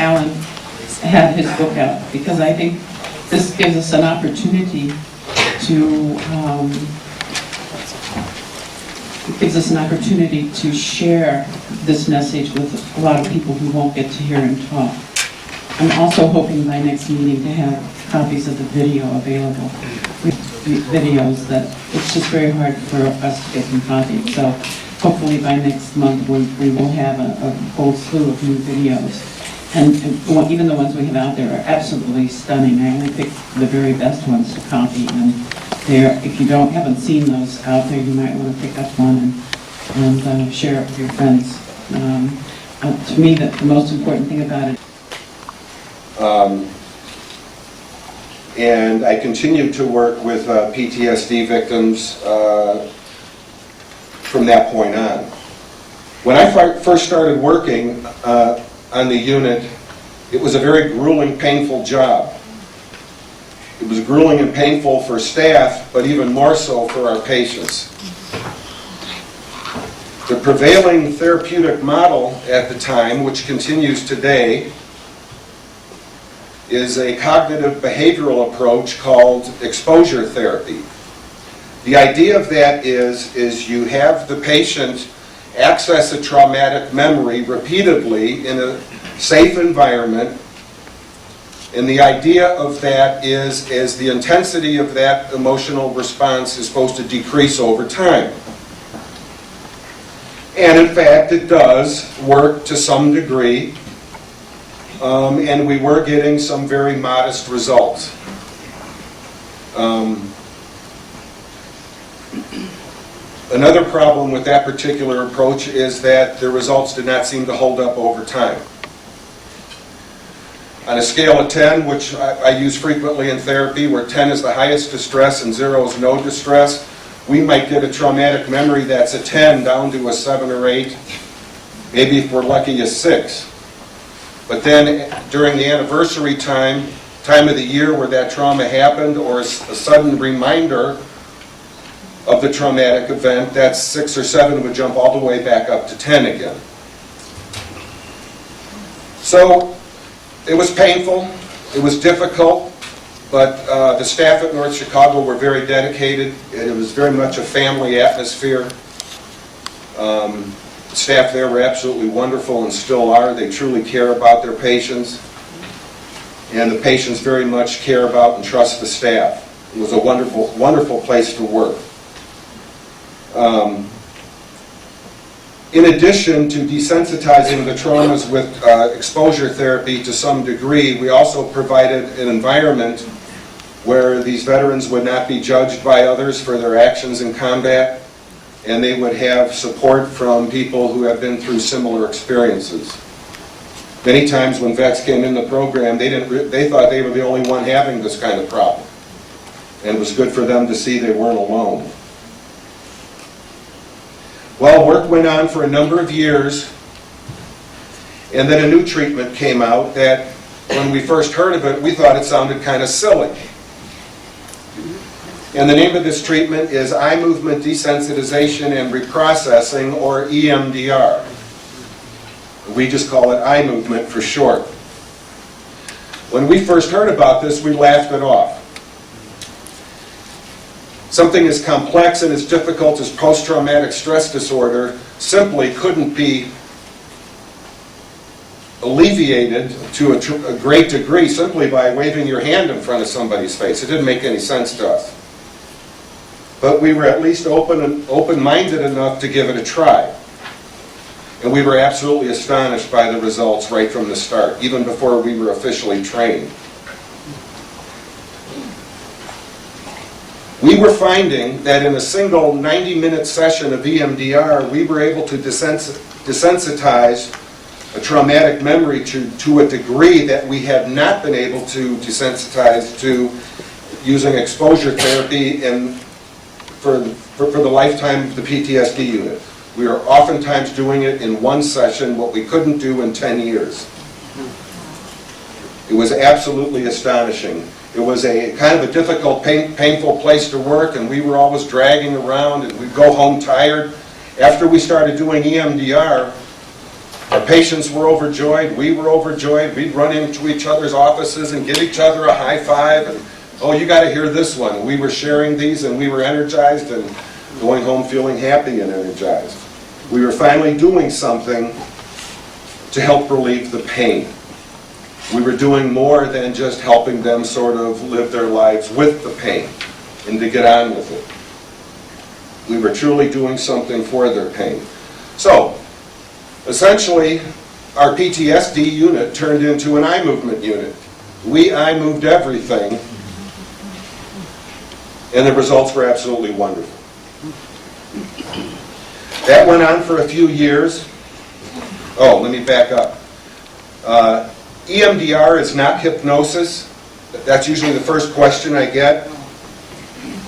Allan had his book out, because I think this gives us an opportunity to share this message with a lot of people who won't get to hear him talk. I'm also hoping by next meeting to have copies of the video available. Videos that it's just very hard for us to get them copied. So hopefully by next month we will have a whole slew of new videos. And even the ones we have out there are absolutely stunning. I only picked the very best ones to copy, and if you haven't seen those out there, you might want to pick up one and share it with your friends. To me, the most important thing about it. And I continue to work with PTSD victims from that point on. When I first started working on the unit, it was a very grueling, painful job. It was grueling and painful for staff, but even more so for our patients. The prevailing therapeutic model at the time, which continues today, is a cognitive behavioral approach called exposure therapy. The idea of that is you have the patient access a traumatic memory repeatedly in a safe environment, and the idea of that is the intensity of that emotional response is supposed to decrease over time. And in fact, it does work to some degree. And we were getting some very modest results. Another problem with that particular approach is that the results did not seem to hold up over time. On a scale of 10, which I use frequently in therapy, where 10 is the highest distress and 0 is no distress, we might get a traumatic memory that's a 10 down to a 7 or 8, maybe if we're lucky a 6. But then during the anniversary time of the year where that trauma happened, or a sudden reminder of the traumatic event, that 6 or 7 would jump all the way back up to 10 again. So it was painful, it was difficult, but the staff at North Chicago were very dedicated. It was very much a family atmosphere. The staff there were absolutely wonderful and still are. They truly care about their patients. And the patients very much care about and trust the staff. It was a wonderful, wonderful place to work. In addition to desensitizing the traumas with exposure therapy to some degree, we also provided an environment where these veterans would not be judged by others for their actions in combat, and they would have support from people who have been through similar experiences. Many times when vets came in the program, they thought they were the only one having this kind of problem. And it was good for them to see they weren't alone. Well, work went on for a number of years, and then a new treatment came out that when we first heard of it, we thought it sounded kind of silly. And the name of this treatment is eye movement desensitization and reprocessing, or EMDR. We just call it eye movement for short. When we first heard about this, we laughed it off. Something as complex and as difficult as post-traumatic stress disorder simply couldn't be alleviated to a great degree simply by waving your hand in front of somebody's face. It didn't make any sense to us. But we were at least open-minded enough to give it a try. And we were absolutely astonished by the results right from the start, even before we were officially trained. We were finding that in a single 90-minute session of EMDR, we were able to desensitize a traumatic memory to a degree that we had not been able to desensitize to using exposure therapy for the lifetime of the PTSD unit. We are oftentimes doing it in one session, what we couldn't do in 10 years. It was absolutely astonishing. It was a kind of a difficult, painful place to work, and we were always dragging around, and we'd go home tired. After we started doing EMDR, Our patients were overjoyed, we were overjoyed, we'd run into each other's offices and give each other a high five, and oh, you got to hear this one. We were sharing these and we were energized and going home feeling happy and energized. We were finally doing something to help relieve the pain. We were doing more than just helping them sort of live their lives with the pain and to get on with it. We were truly doing something for their pain. So, essentially, our PTSD unit turned into an eye movement unit. We eye moved everything, and the results were absolutely wonderful. That went on for a few years. Oh, let me back up. EMDR is not hypnosis. That's usually the first question I get.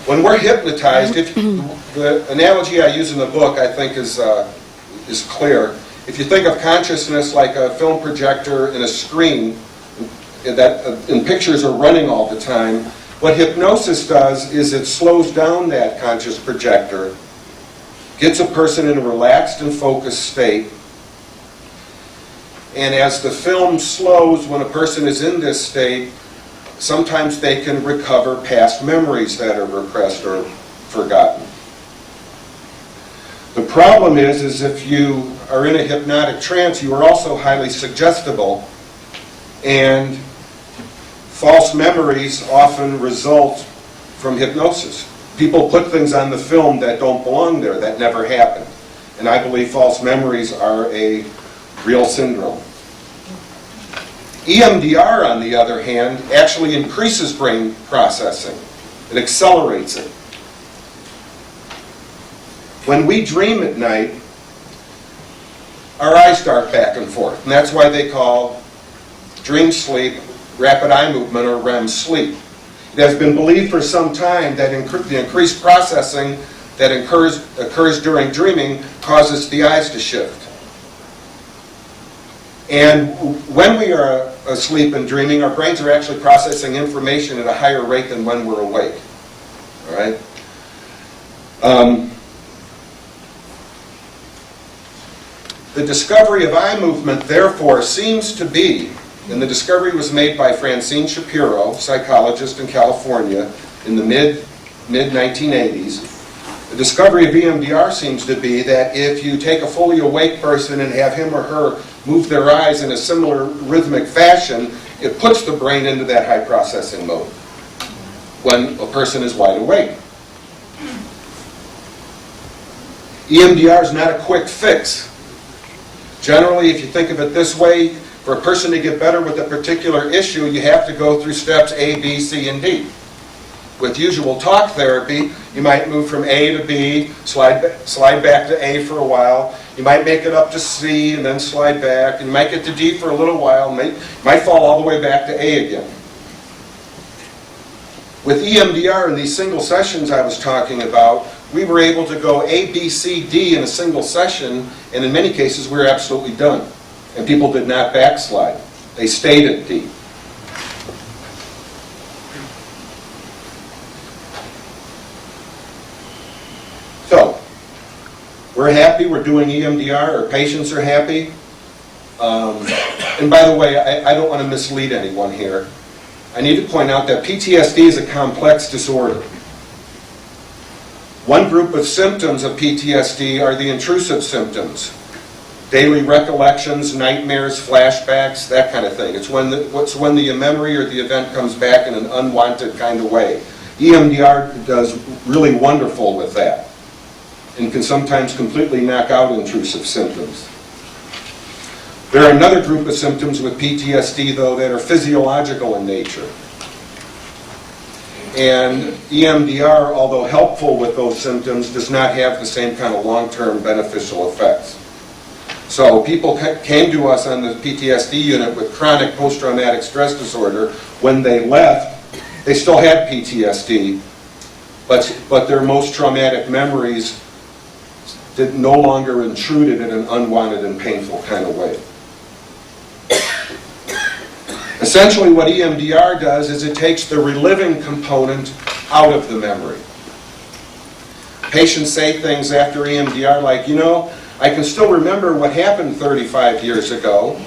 When we're hypnotized, the analogy I use in the book I think is clear. If you think of consciousness like a film projector and a screen, and pictures are running all the time, what hypnosis does is it slows down that conscious projector, gets a person in a relaxed and focused state, and as the film slows when a person is in this state, sometimes they can recover past memories that are repressed or forgotten. The problem is if you are in a hypnotic trance, you are also highly suggestible, and false memories often result from hypnosis. People put things on the film that don't belong there, that never happened. And I believe false memories are a real syndrome. EMDR, on the other hand, actually increases brain processing. It accelerates it. When we dream at night, our eyes dart back and forth. And that's why they call dream sleep rapid eye movement or REM sleep. It has been believed for some time that the increased processing that occurs during dreaming causes the eyes to shift. And when we are asleep and dreaming, our brains are actually processing information at a higher rate than when we're awake. All right? The discovery of eye movement, therefore, seems to be, and the discovery was made by Francine Shapiro, psychologist in California, in the mid-1980s. The discovery of EMDR seems to be that if you take a fully awake person and have him or her move their eyes in a similar rhythmic fashion, it puts the brain into that high processing mode when a person is wide awake. EMDR is not a quick fix. Generally, if you think of it this way, for a person to get better with a particular issue, you have to go through steps A, B, C, and D. With usual talk therapy, you might move from A to B, slide back to A for a while. You might make it up to C and then slide back. And you might get to D for a little while. And might fall all the way back to A again. With EMDR and these single sessions I was talking about, we were able to go A, B, C, D in a single session, and in many cases we were absolutely done. And people did not backslide. They stayed at D. So, we're happy, we're doing EMDR, our patients are happy. And by the way, I don't want to mislead anyone here. I need to point out that PTSD is a complex disorder. One group of symptoms of PTSD are the intrusive symptoms. Daily recollections, nightmares, flashbacks, that kind of thing. It's when the memory or the event comes back in an unwanted kind of way. EMDR does really wonderful with that and can sometimes completely knock out intrusive symptoms. There are another group of symptoms with PTSD, though, that are physiological in nature. And EMDR, although helpful with those symptoms, does not have the same kind of long-term beneficial effects. So people came to us on the PTSD unit with chronic post-traumatic stress disorder. When they left, they still had PTSD, but their most traumatic memories no longer intruded in an unwanted and painful kind of way. Essentially what EMDR does is it takes the reliving component out of the memory. Patients say things after EMDR like, I can still remember what happened 35 years ago.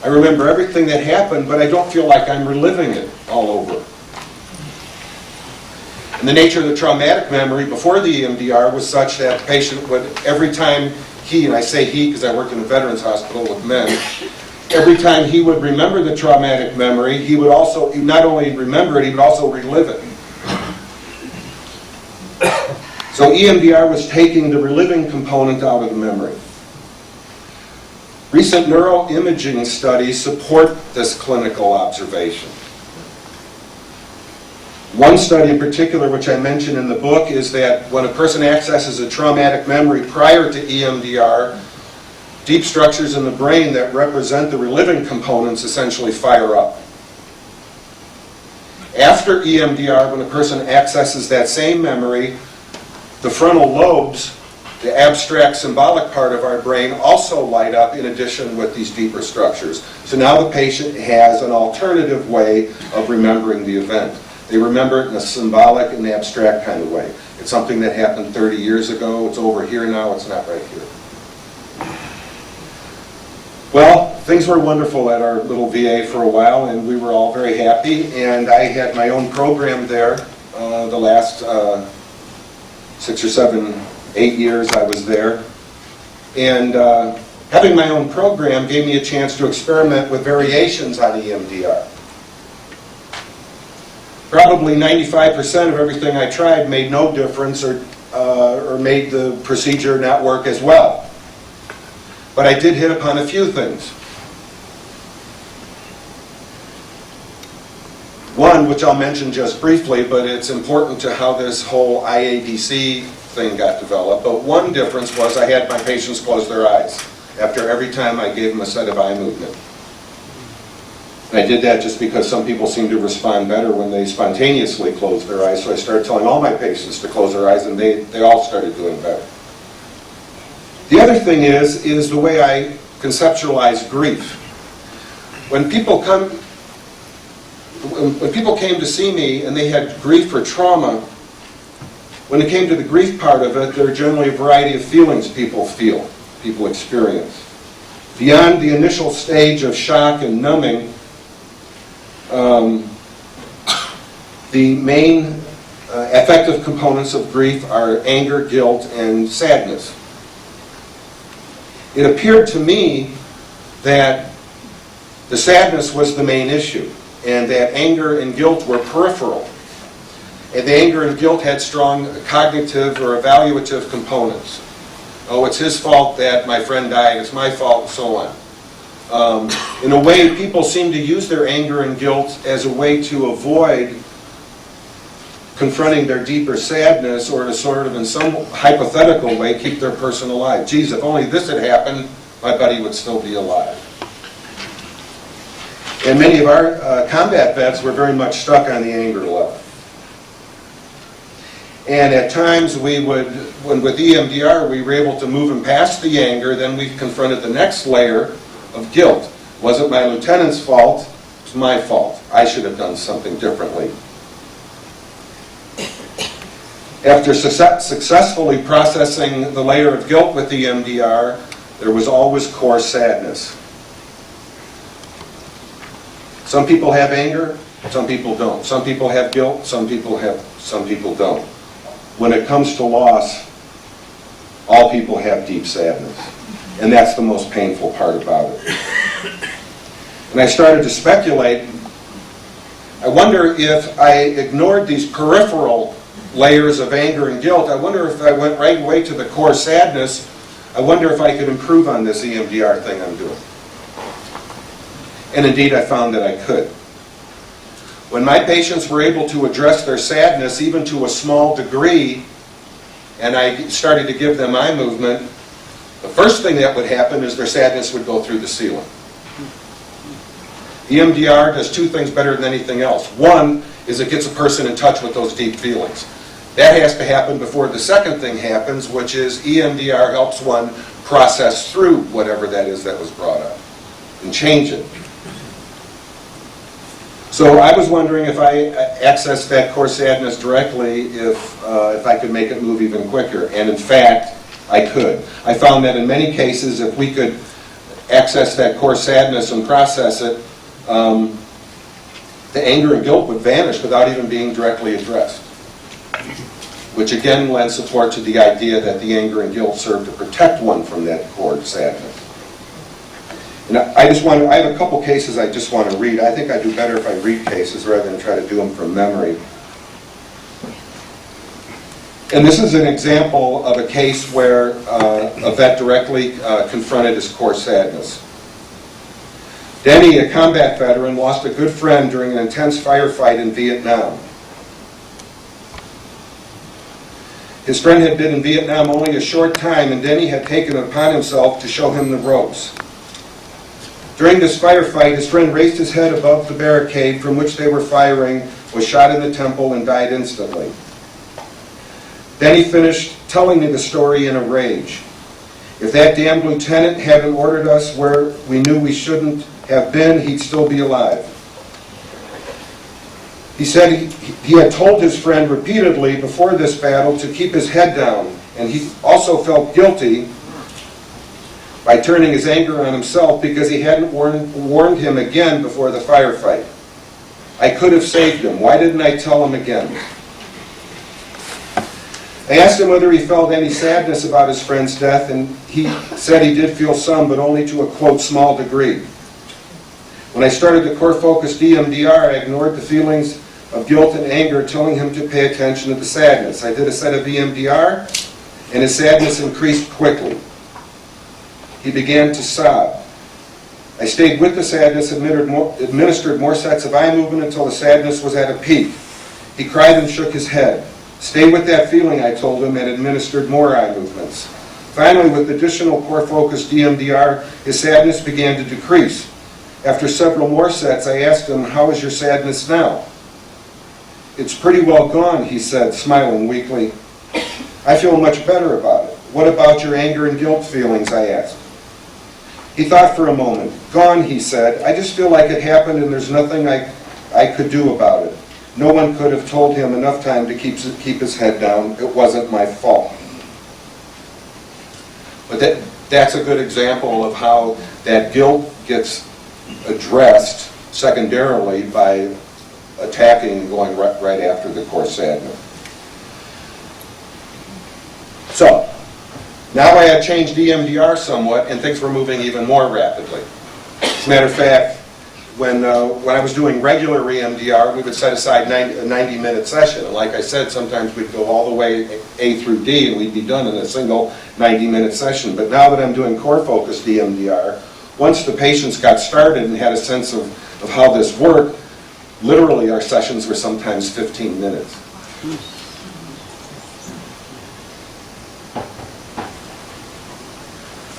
I remember everything that happened, but I don't feel like I'm reliving it all over. And the nature of the traumatic memory before the EMDR was such that the patient would, every time he, and I say he because I worked in a veterans hospital with men, every time he would remember the traumatic memory, he would also, not only remember it, he would also relive it. So EMDR was taking the reliving component out of the memory. Recent neuroimaging studies support this clinical observation. One study in particular, which I mentioned in the book, is that when a person accesses a traumatic memory prior to EMDR, deep structures in the brain that represent the reliving components essentially fire up. After EMDR, when a person accesses that same memory, the frontal lobes, the abstract symbolic part of our brain, also light up in addition with these deeper structures. So now the patient has an alternative way of remembering the event. They remember it in a symbolic and abstract kind of way. It's something that happened 30 years ago. It's over here now. It's not right here. Well, things were wonderful at our little VA for a while, and we were all very happy. And I had my own program there the last 6 or 7, 8 years I was there. And having my own program gave me a chance to experiment with variations on EMDR. Probably 95% of everything I tried made no difference or made the procedure not work as well. But I did hit upon a few things. One, which I'll mention just briefly, but it's important to how this whole IADC thing got developed. But one difference was I had my patients close their eyes after every time I gave them a set of eye movement. And I did that just because some people seem to respond better when they spontaneously close their eyes. So I started telling all my patients to close their eyes, and they all started doing better. The other thing is the way I conceptualize grief. When people came to see me and they had grief or trauma, when it came to the grief part of it, there are generally a variety of feelings people feel, people experience. Beyond the initial stage of shock and numbing, the main affective components of grief are anger, guilt, and sadness. It appeared to me that the sadness was the main issue, and that anger and guilt were peripheral. And the anger and guilt had strong cognitive or evaluative components. Oh, it's his fault that my friend died, it's my fault, and so on. In a way, people seem to use their anger and guilt as a way to avoid confronting their deeper sadness, or to sort of, in some hypothetical way, keep their person alive. Geez, if only this had happened, my buddy would still be alive. And many of our combat vets were very much stuck on the anger level. And at times with EMDR, we were able to move them past the anger, then we confronted the next layer of guilt. Wasn't my lieutenant's fault, it was my fault. I should have done something differently. After successfully processing the layer of guilt with the EMDR, there was always core sadness. Some people have anger, some people don't. Some people have guilt, some people don't. When it comes to loss, all people have deep sadness. And that's the most painful part about it. And I started to speculate, I wonder if I ignored these peripheral layers of anger and guilt, I wonder if I went right away to the core sadness, I wonder if I could improve on this EMDR thing I'm doing. And indeed, I found that I could. When my patients were able to address their sadness, even to a small degree, and I started to give them eye movement, the first thing that would happen is their sadness would go through the ceiling. EMDR does two things better than anything else. One is it gets a person in touch with those deep feelings. That has to happen before the second thing happens, which is EMDR helps one process through whatever that is that was brought up and change it. So I was wondering if I accessed that core sadness directly, if I could make it move even quicker. And in fact, I could. I found that in many cases, if we could access that core sadness and process it, the anger and guilt would vanish without even being directly addressed. Which again lends support to the idea that the anger and guilt serve to protect one from that core sadness. And I have a couple cases I just want to read. I think I do better if I read cases rather than try to do them from memory. And this is an example of a case where a vet directly confronted his core sadness. Denny, a combat veteran, lost a good friend during an intense firefight in Vietnam. His friend had been in Vietnam only a short time, and Denny had taken it upon himself to show him the ropes. During this firefight, his friend raised his head above the barricade from which they were firing, was shot in the temple, and died instantly. Denny finished telling me the story in a rage. If that damned lieutenant hadn't ordered us where we knew we shouldn't have been, he'd still be alive. He said he had told his friend repeatedly before this battle to keep his head down, and he also felt guilty by turning his anger on himself because he hadn't warned him again before the firefight. I could have saved him. Why didn't I tell him again? I asked him whether he felt any sadness about his friend's death, and he said he did feel some, but only to a, quote, small degree. When I started the core-focused EMDR, I ignored the feelings of guilt and anger, telling him to pay attention to the sadness. I did a set of EMDR, and his sadness increased quickly. He began to sob. I stayed with the sadness, administered more sets of eye movement until the sadness was at a peak. He cried and shook his head. Stay with that feeling, I told him, and administered more eye movements. Finally, with additional core-focused EMDR, his sadness began to decrease. After several more sets, I asked him, how is your sadness now? It's pretty well gone, he said, smiling weakly. I feel much better about it. What about your anger and guilt feelings, I asked. He thought for a moment. Gone, he said. I just feel like it happened and there's nothing I could do about it. No one could have told him enough time to keep his head down. It wasn't my fault. But that's a good example of how that guilt gets addressed secondarily by attacking and going right after the core sadness. So, now I had changed EMDR somewhat, and things were moving even more rapidly. As a matter of fact, when I was doing regular EMDR, we would set aside a 90-minute session. And like I said, sometimes we'd go all the way A through D, and we'd be done in a single 90-minute session. But now that I'm doing core-focused EMDR, once the patients got started and had a sense of how this worked, literally our sessions were sometimes 15 minutes.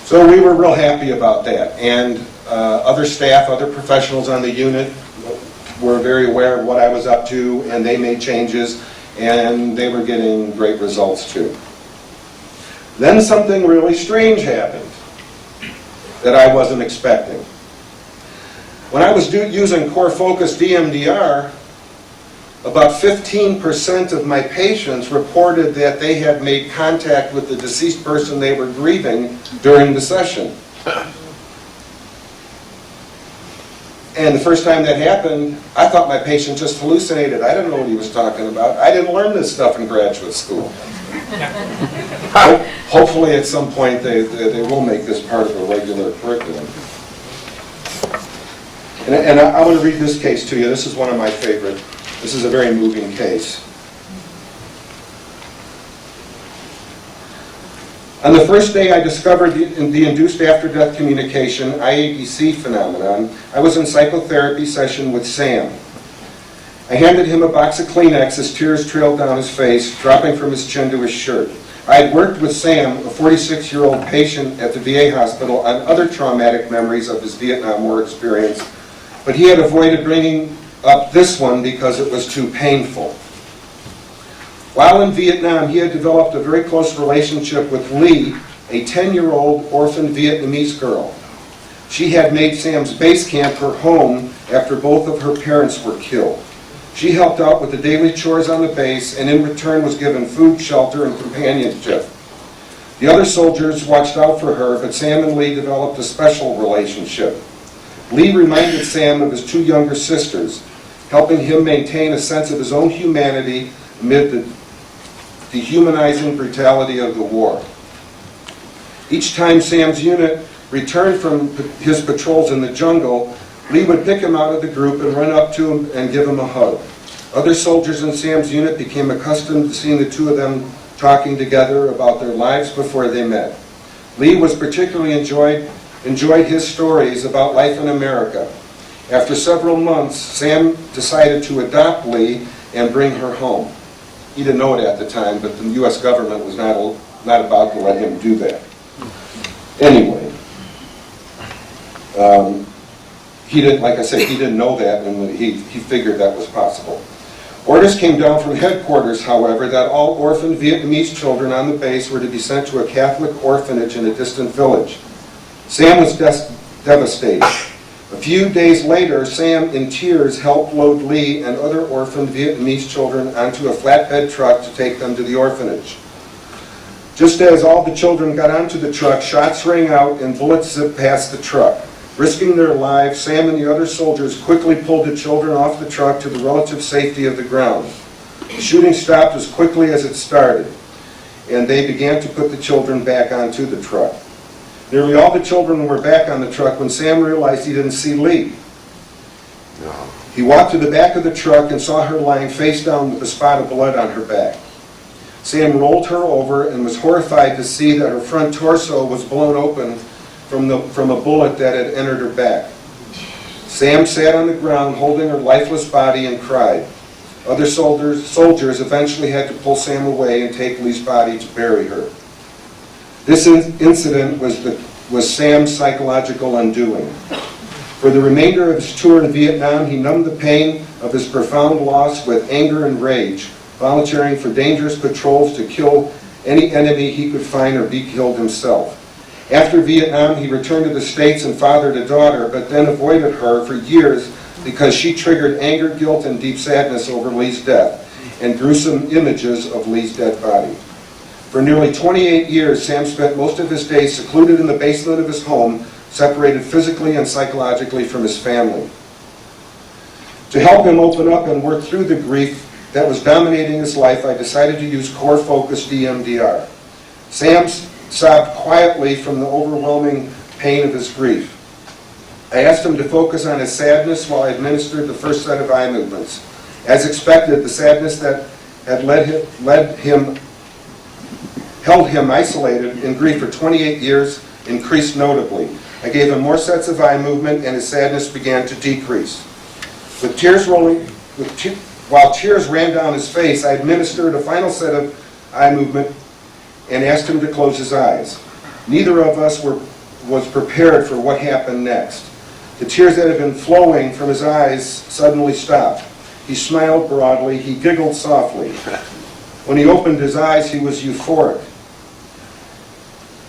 So we were real happy about that. And other staff, other professionals on the unit were very aware of what I was up to, and they made changes, and they were getting great results too. Then something really strange happened that I wasn't expecting. When I was using core-focused EMDR, about 15% of my patients reported that they had made contact with the deceased person they were grieving during the session. And the first time that happened, I thought my patient just hallucinated. I didn't know what he was talking about. I didn't learn this stuff in graduate school. Hopefully at some point they will make this part of a regular curriculum. And I want to read this case to you. This is one of my favorite. This is a very moving case. On the first day I discovered the induced after-death communication, IADC phenomenon, I was in psychotherapy session with Sam. I handed him a box of Kleenex as tears trailed down his face, dropping from his chin to his shirt. I had worked with Sam, a 46-year-old patient at the VA hospital, on other traumatic memories of his Vietnam War experience, but he had avoided bringing up this one because it was too painful. While in Vietnam, he had developed a very close relationship with Lee, a 10-year-old orphan Vietnamese girl. She had made Sam's base camp her home after both of her parents were killed. She helped out with the daily chores on the base and in return was given food, shelter, and companionship. The other soldiers watched out for her, but Sam and Lee developed a special relationship. Lee reminded Sam of his two younger sisters, helping him maintain a sense of his own humanity amid the dehumanizing brutality of the war. Each time Sam's unit returned from his patrols in the jungle, Lee would pick him out of the group and run up to him and give him a hug. Other soldiers in Sam's unit became accustomed to seeing the two of them talking together about their lives before they met. Lee was particularly enjoyed his stories about life in America. After several months, Sam decided to adopt Lee and bring her home. He didn't know it at the time, but the U.S. government was not about to let him do that. Anyway, he didn't, like I said, he didn't know that, and he figured that was possible. Orders came down from headquarters, however, that all orphaned Vietnamese children on the base were to be sent to a Catholic orphanage in a distant village. Sam was devastated. A few days later, Sam, in tears, helped load Lee and other orphaned Vietnamese children onto a flatbed truck to take them to the orphanage. Just as all the children got onto the truck, shots rang out and bullets zipped past the truck. Risking their lives, Sam and the other soldiers quickly pulled the children off the truck to the relative safety of the ground. The shooting stopped as quickly as it started, and they began to put the children back onto the truck. Nearly all the children were back on the truck when Sam realized he didn't see Lee. He walked to the back of the truck and saw her lying face down with a spot of blood on her back. Sam rolled her over and was horrified to see that her front torso was blown open from a bullet that had entered her back. Sam sat on the ground holding her lifeless body and cried. Other soldiers eventually had to pull Sam away and take Lee's body to bury her. This incident was Sam's psychological undoing. For the remainder of his tour in Vietnam, he numbed the pain of his profound loss with anger and rage, volunteering for dangerous patrols to kill any enemy he could find or be killed himself. After Vietnam, he returned to the States and fathered a daughter, but then avoided her for years because she triggered anger, guilt, and deep sadness over Lee's death, and gruesome images of Lee's dead body. For nearly 28 years, Sam spent most of his days secluded in the basement of his home, separated physically and psychologically from his family. To help him open up and work through the grief that was dominating his life, I decided to use core-focused EMDR. Sam sobbed quietly from the overwhelming pain of his grief. I asked him to focus on his sadness while I administered the first set of eye movements. As expected, the sadness that had held him isolated in grief for 28 years increased notably. I gave him more sets of eye movement and his sadness began to decrease. While tears ran down his face, I administered a final set of eye movement and asked him to close his eyes. Neither of us was prepared for what happened next. The tears that had been flowing from his eyes suddenly stopped. He smiled broadly, he giggled softly. When he opened his eyes, he was euphoric.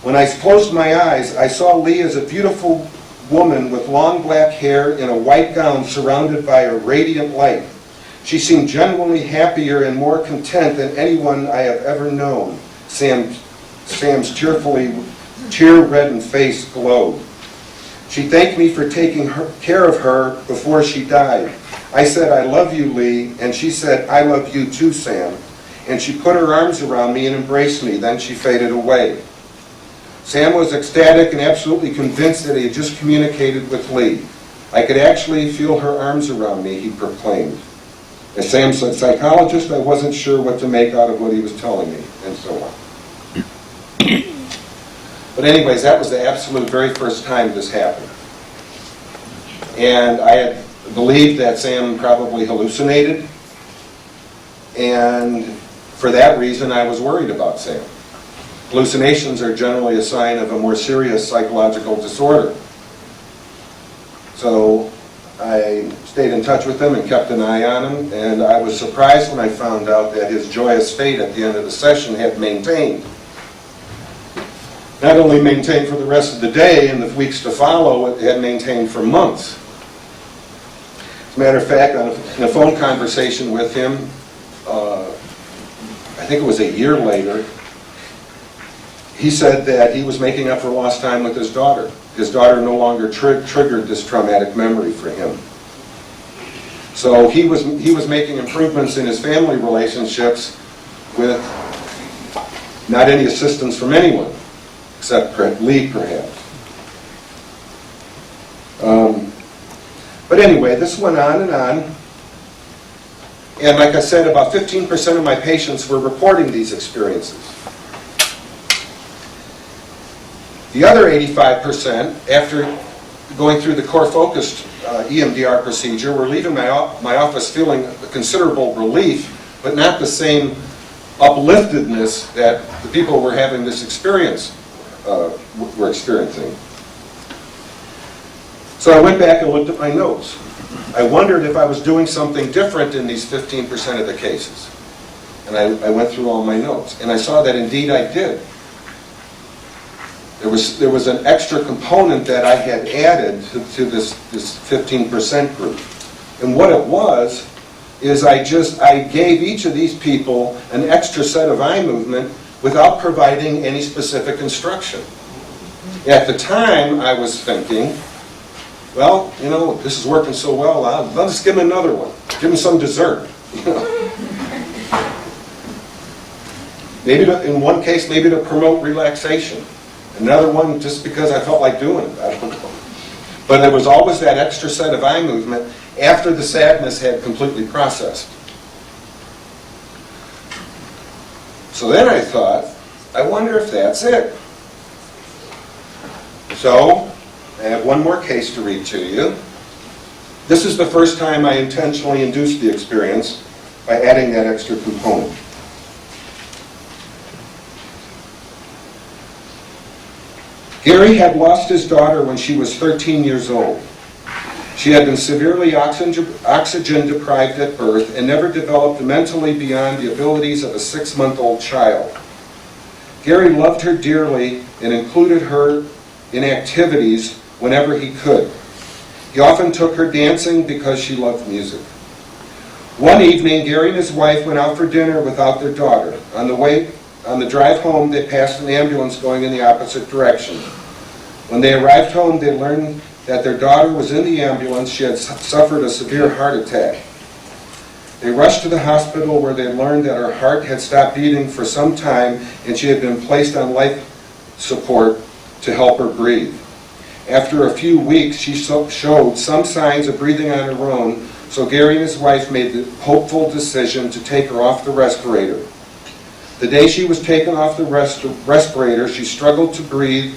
When I closed my eyes, I saw Lee as a beautiful woman with long black hair in a white gown surrounded by a radiant light. She seemed genuinely happier and more content than anyone I have ever known. Sam's tear-reddened face glowed. She thanked me for taking care of her before she died. I said, "I love you, Lee," and she said, "I love you too, Sam." And she put her arms around me and embraced me. Then she faded away. Sam was ecstatic and absolutely convinced that he had just communicated with Lee. I could actually feel her arms around me, he proclaimed. As Sam's a psychologist, I wasn't sure what to make out of what he was telling me, and so on. But anyways, that was the absolute very first time this happened. And I had believed that Sam probably hallucinated, and for that reason I was worried about Sam. Hallucinations are generally a sign of a more serious psychological disorder. So I stayed in touch with him and kept an eye on him, and I was surprised when I found out that his joyous state at the end of the session had maintained. Not only maintained for the rest of the day and the weeks to follow, it had maintained for months. As a matter of fact, in a phone conversation with him, I think it was a year later, he said that he was making up for lost time with his daughter. His daughter no longer triggered this traumatic memory for him. So he was making improvements in his family relationships with not any assistance from anyone, except Lee, perhaps. But anyway, this went on and on. And like I said, about 15% of my patients were reporting these experiences. The other 85%, after going through the core-focused EMDR procedure, were leaving my office feeling a considerable relief, but not the same upliftedness that the people who were having this experience were experiencing. So I went back and looked at my notes. I wondered if I was doing something different in these 15% of the cases. And I went through all my notes, and I saw that indeed I did. There was an extra component that I had added to this 15% group. And what it was is I gave each of these people an extra set of eye movement without providing any specific instruction. At the time, I was thinking, well, you know, this is working so well, I'll just give him another one. Give him some dessert. You know? Maybe in one case, maybe to promote relaxation. Another one just because I felt like doing it. I don't know. But there was always that extra set of eye movement after the sadness had completely processed. So then I thought, I wonder if that's it. So I have one more case to read to you. This is the first time I intentionally induced the experience by adding that extra component. Gary had lost his daughter when she was 13 years old. She had been severely oxygen deprived at birth and never developed mentally beyond the abilities of a 6-month-old child. Gary loved her dearly and included her in activities whenever he could. He often took her dancing because she loved music. One evening, Gary and his wife went out for dinner without their daughter. On the drive home, they passed an ambulance going in the opposite direction. When they arrived home, they learned that their daughter was in the ambulance. She had suffered a severe heart attack. They rushed to the hospital where they learned that her heart had stopped beating for some time and she had been placed on life support to help her breathe. After a few weeks, she showed some signs of breathing on her own, so Gary and his wife made the hopeful decision to take her off the respirator. The day she was taken off the respirator, she struggled to breathe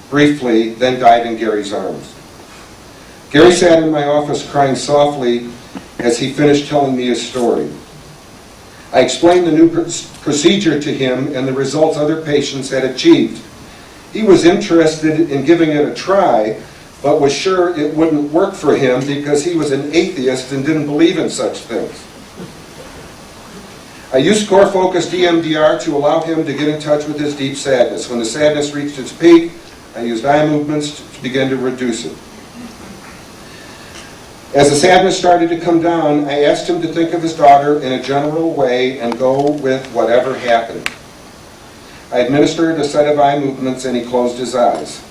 briefly, then died in Gary's arms. Gary sat in my office crying softly as he finished telling me his story. I explained the new procedure to him and the results other patients had achieved. He was interested in giving it a try, but was sure it wouldn't work for him because he was an atheist and didn't believe in such things. I used core-focused EMDR to allow him to get in touch with his deep sadness. When the sadness reached its peak, I used eye movements to begin to reduce it. As the sadness started to come down, I asked him to think of his daughter in a general way and go with whatever happened. I administered a set of eye movements and he closed his eyes.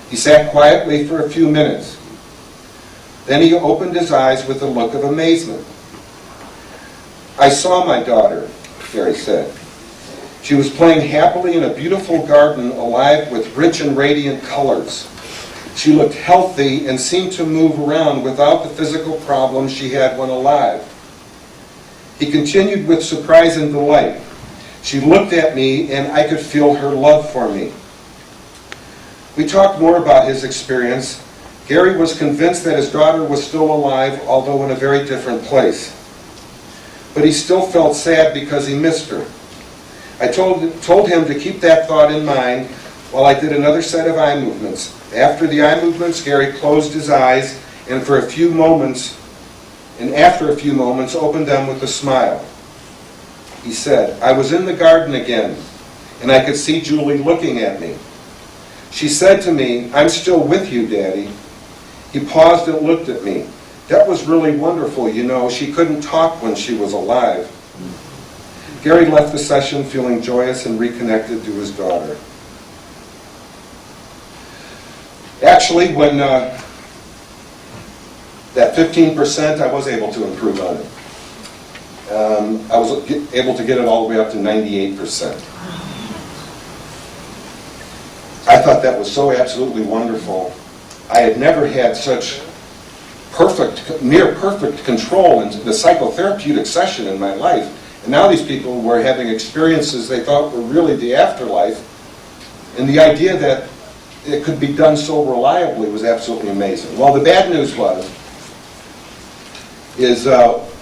He sat quietly for a few minutes. Then he opened his eyes with a look of amazement. I saw my daughter, Gary said. She was playing happily in a beautiful garden alive with rich and radiant colors. She looked healthy and seemed to move around without the physical problems she had when alive. He continued with surprise and delight. She looked at me and I could feel her love for me. We talked more about his experience. Gary was convinced that his daughter was still alive, although in a very different place. But he still felt sad because he missed her. I told him to keep that thought in mind while I did another set of eye movements. After the eye movements, Gary closed his eyes and after a few moments, opened them with a smile. He said, I was in the garden again, and I could see Julie looking at me. She said to me, I'm still with you, Daddy. He paused and looked at me. That was really wonderful, you know. She couldn't talk when she was alive. Gary left the session feeling joyous and reconnected to his daughter. Actually, when that 15%, I was able to improve on it. I was able to get it all the way up to 98%. I thought that was so absolutely wonderful. I had never had such near perfect control in the psychotherapeutic session in my life. And now these people were having experiences they thought were really the afterlife. And the idea that it could be done so reliably was absolutely amazing. Well, the bad news is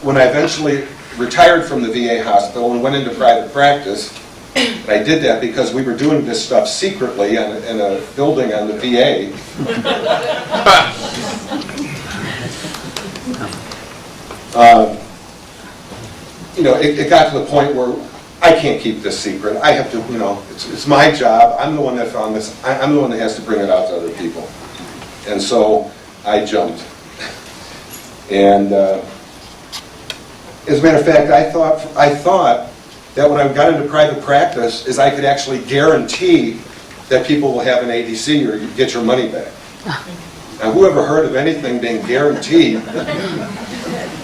when I eventually retired from the VA hospital and went into private practice, and I did that because we were doing this stuff secretly in a building on the VA. It got to the point where I can't keep this secret. I have to, it's my job. I'm the one that found this. I'm the one that has to bring it out to other people. And so I jumped. And as a matter of fact, I thought that when I got into private practice is I could actually guarantee that people will have an ADC or you get your money back. Now, who ever heard of anything being guaranteed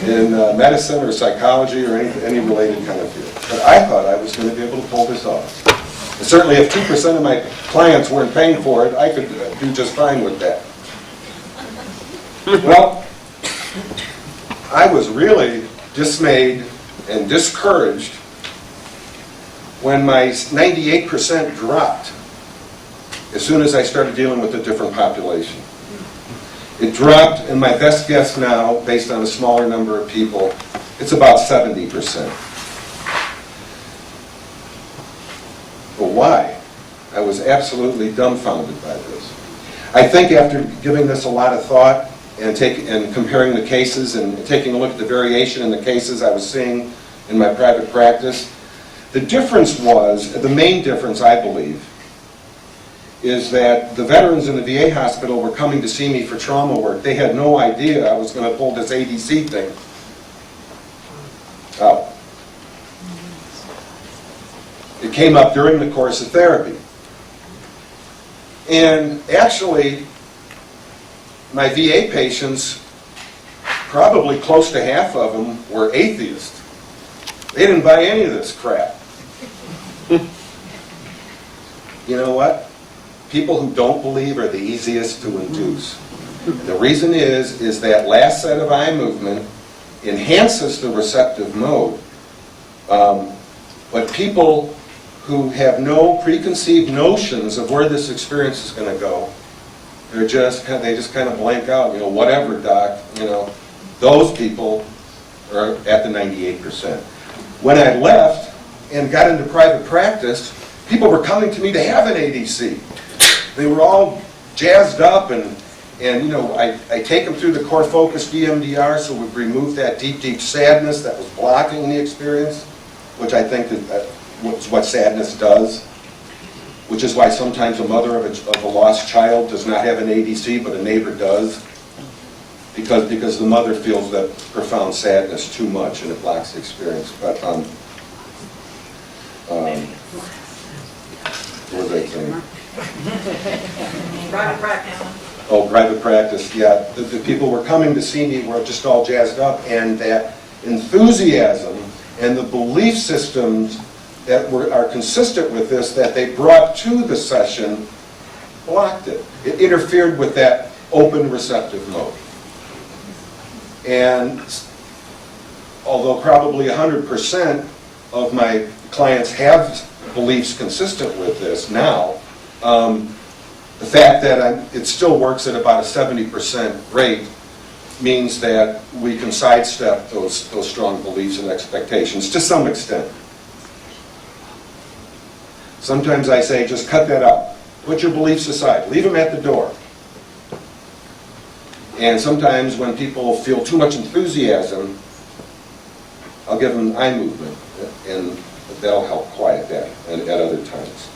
in medicine or psychology or any related kind of field? But I thought I was going to be able to pull this off. And certainly if 2% of my clients weren't paying for it, I could do just fine with that. Well, I was really dismayed and discouraged when my 98% dropped as soon as I started dealing with a different population. It dropped, and my best guess now, based on a smaller number of people, it's about 70%. But why? I was absolutely dumbfounded by this. I think after giving this a lot of thought and comparing the cases and taking a look at the variation in the cases I was seeing in my private practice, the main difference, I believe, is that the veterans in the VA hospital were coming to see me for trauma work. They had no idea I was going to pull this ADC thing out. It came up during the course of therapy. And actually, my VA patients, probably close to half of them were atheists. They didn't buy any of this crap. You know what? People who don't believe are the easiest to induce. The reason is that last set of eye movement enhances the receptive mode. But people who have no preconceived notions of where this experience is going to go, they just kind of blank out. Whatever, doc. Those people are at the 98%. When I left and got into private practice, people were coming to me to have an ADC. They were all jazzed up, and I take them through the core focused EMDR, so we remove that deep, deep sadness that was blocking the experience, which I think is what sadness does, which is why sometimes a mother of a lost child does not have an ADC, but a neighbor does, because the mother feels that profound sadness too much, and it blocks the experience. But what was I saying? Private practice. Oh, private practice, yeah. The people were coming to see me were just all jazzed up, and that enthusiasm and the belief systems that are consistent with this that they brought to the session blocked it. It interfered with that open receptive mode. And although probably 100% of my clients have beliefs consistent with this now, the fact that it still works at about a 70% rate means that we can sidestep those strong beliefs and expectations to some extent. Sometimes I say, just cut that out. Put your beliefs aside. Leave them at the door. And sometimes when people feel too much enthusiasm, I'll give them eye movement, and that'll help quiet that at other times.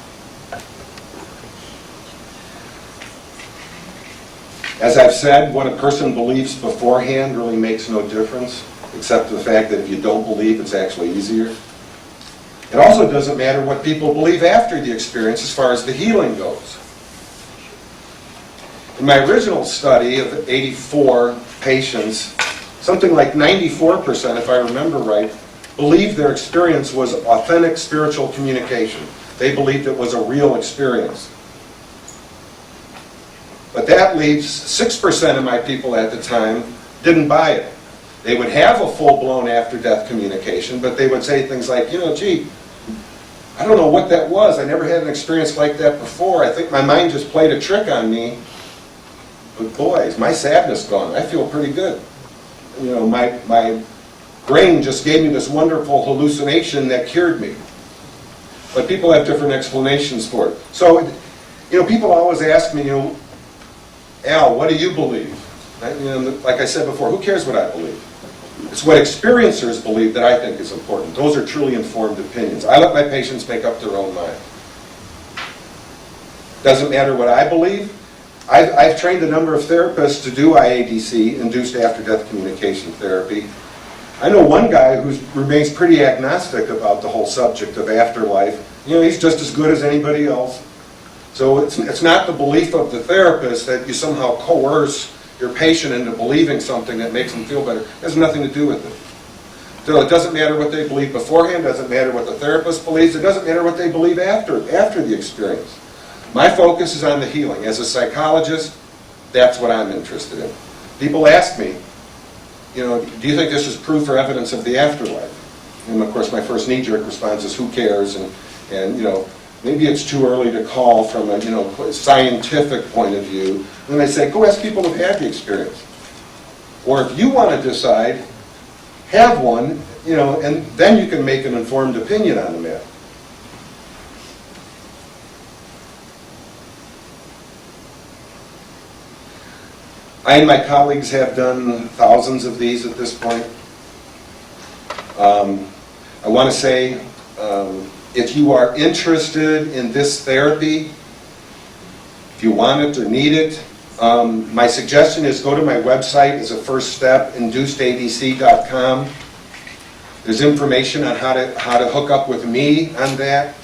As I've said, what a person believes beforehand really makes no difference, except the fact that if you don't believe, it's actually easier. It also doesn't matter what people believe after the experience as far as the healing goes. In my original study of 84 patients, something like 94%, if I remember right, believed their experience was authentic spiritual communication. They believed it was a real experience. But that leaves 6% of my people at the time didn't buy it. They would have a full-blown after-death communication, but they would say things like, gee, I don't know what that was. I never had an experience like that before. I think my mind just played a trick on me. But boy, is my sadness gone. I feel pretty good. My brain just gave me this wonderful hallucination that cured me. But people have different explanations for it. So, people always ask me, Al, what do you believe? Like I said before, who cares what I believe? It's what experiencers believe that I think is important. Those are truly informed opinions. I let my patients make up their own mind. Doesn't matter what I believe. I've trained a number of therapists to do IADC, induced after-death communication therapy. I know one guy who remains pretty agnostic about the whole subject of afterlife. He's just as good as anybody else. So it's not the belief of the therapist that you somehow coerce your patient into believing something that makes them feel better. It has nothing to do with it. So it doesn't matter what they believe beforehand, doesn't matter what the therapist believes, it doesn't matter what they believe after the experience. My focus is on the healing. As a psychologist, that's what I'm interested in. People ask me, do you think this is proof or evidence of the afterlife? And of course my first knee-jerk response is, who cares? And maybe it's too early to call from a scientific point of view. And I say, go ask people who've had the experience. Or if you want to decide, have one, and then you can make an informed opinion on the matter. I and my colleagues have done thousands of these at this point. I want to say, if you are interested in this therapy, if you want it or need it, my suggestion is go to my website as a first step, inducedadc.com. There's information on how to hook up with me on that.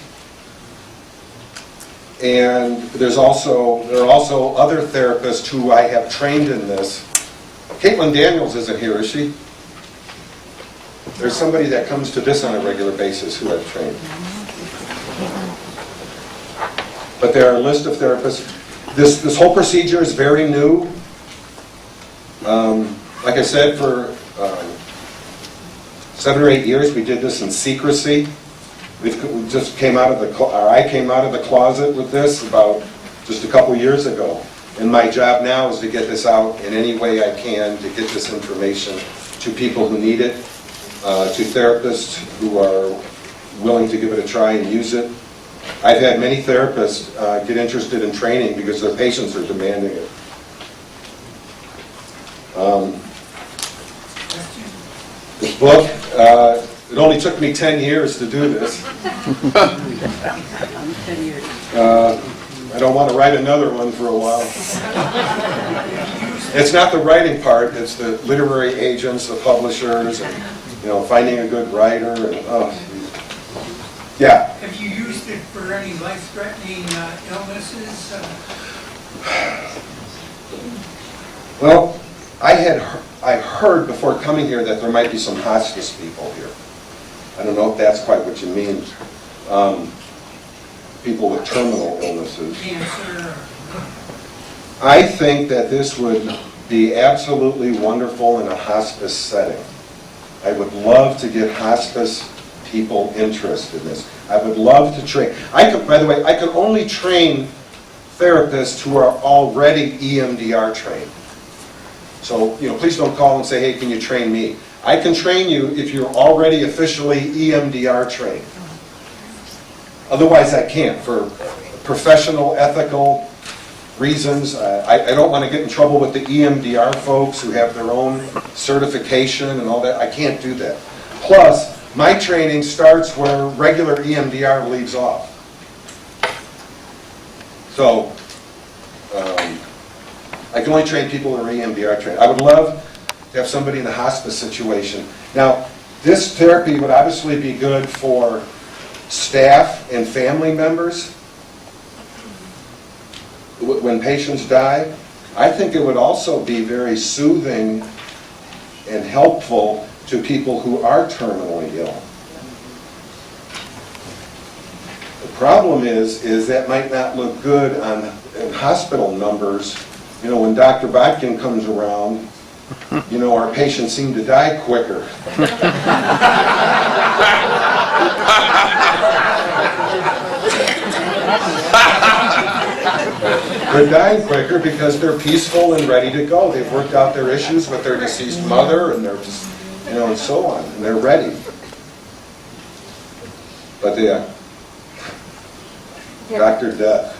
And there are also other therapists who I have trained in this. Caitlin Daniels isn't here, is she? There's somebody that comes to this on a regular basis who I've trained. But there are a list of therapists. This whole procedure is very new. Like I said, for 7 or 8 years we did this in secrecy. We just came out of I came out of the closet with this about just a couple years ago. And my job now is to get this out in any way I can, to get this information to people who need it, to therapists who are willing to give it a try and use it. I've had many therapists get interested in training because their patients are demanding it. This book, it only took me 10 years to do this. I don't want to write another one for a while. It's not the writing part, it's the literary agents, the publishers, and finding a good writer. And, yeah. Have you used it for any life-threatening illnesses? Well, I heard before coming here that there might be some hospice people here. I don't know if that's quite what you mean. People with terminal illnesses. Cancer? I think that this would be absolutely wonderful in a hospice setting. I would love to get hospice people interested in this. I would love to train. By the way, I can only train therapists who are already EMDR trained. So, please don't call and say, hey, can you train me? I can train you if you're already officially EMDR trained. Otherwise, I can't. For professional, ethical reasons, I don't want to get in trouble with the EMDR folks who have their own certification and all that. I can't do that. Plus, my training starts where regular EMDR leaves off. So, I can only train people who are EMDR trained. I would love to have somebody in a hospice situation. Now, this therapy would obviously be good for staff and family members when patients die. I think it would also be very soothing and helpful to people who are terminally ill. The problem is that might not look good in hospital numbers. You know, when Dr. Botkin comes around, you know, our patients seem to die quicker. They're dying quicker because they're peaceful and ready to go. They've worked out their issues with their deceased mother, and they're just, you know, and so on, and they're ready. But yeah, Dr. Death.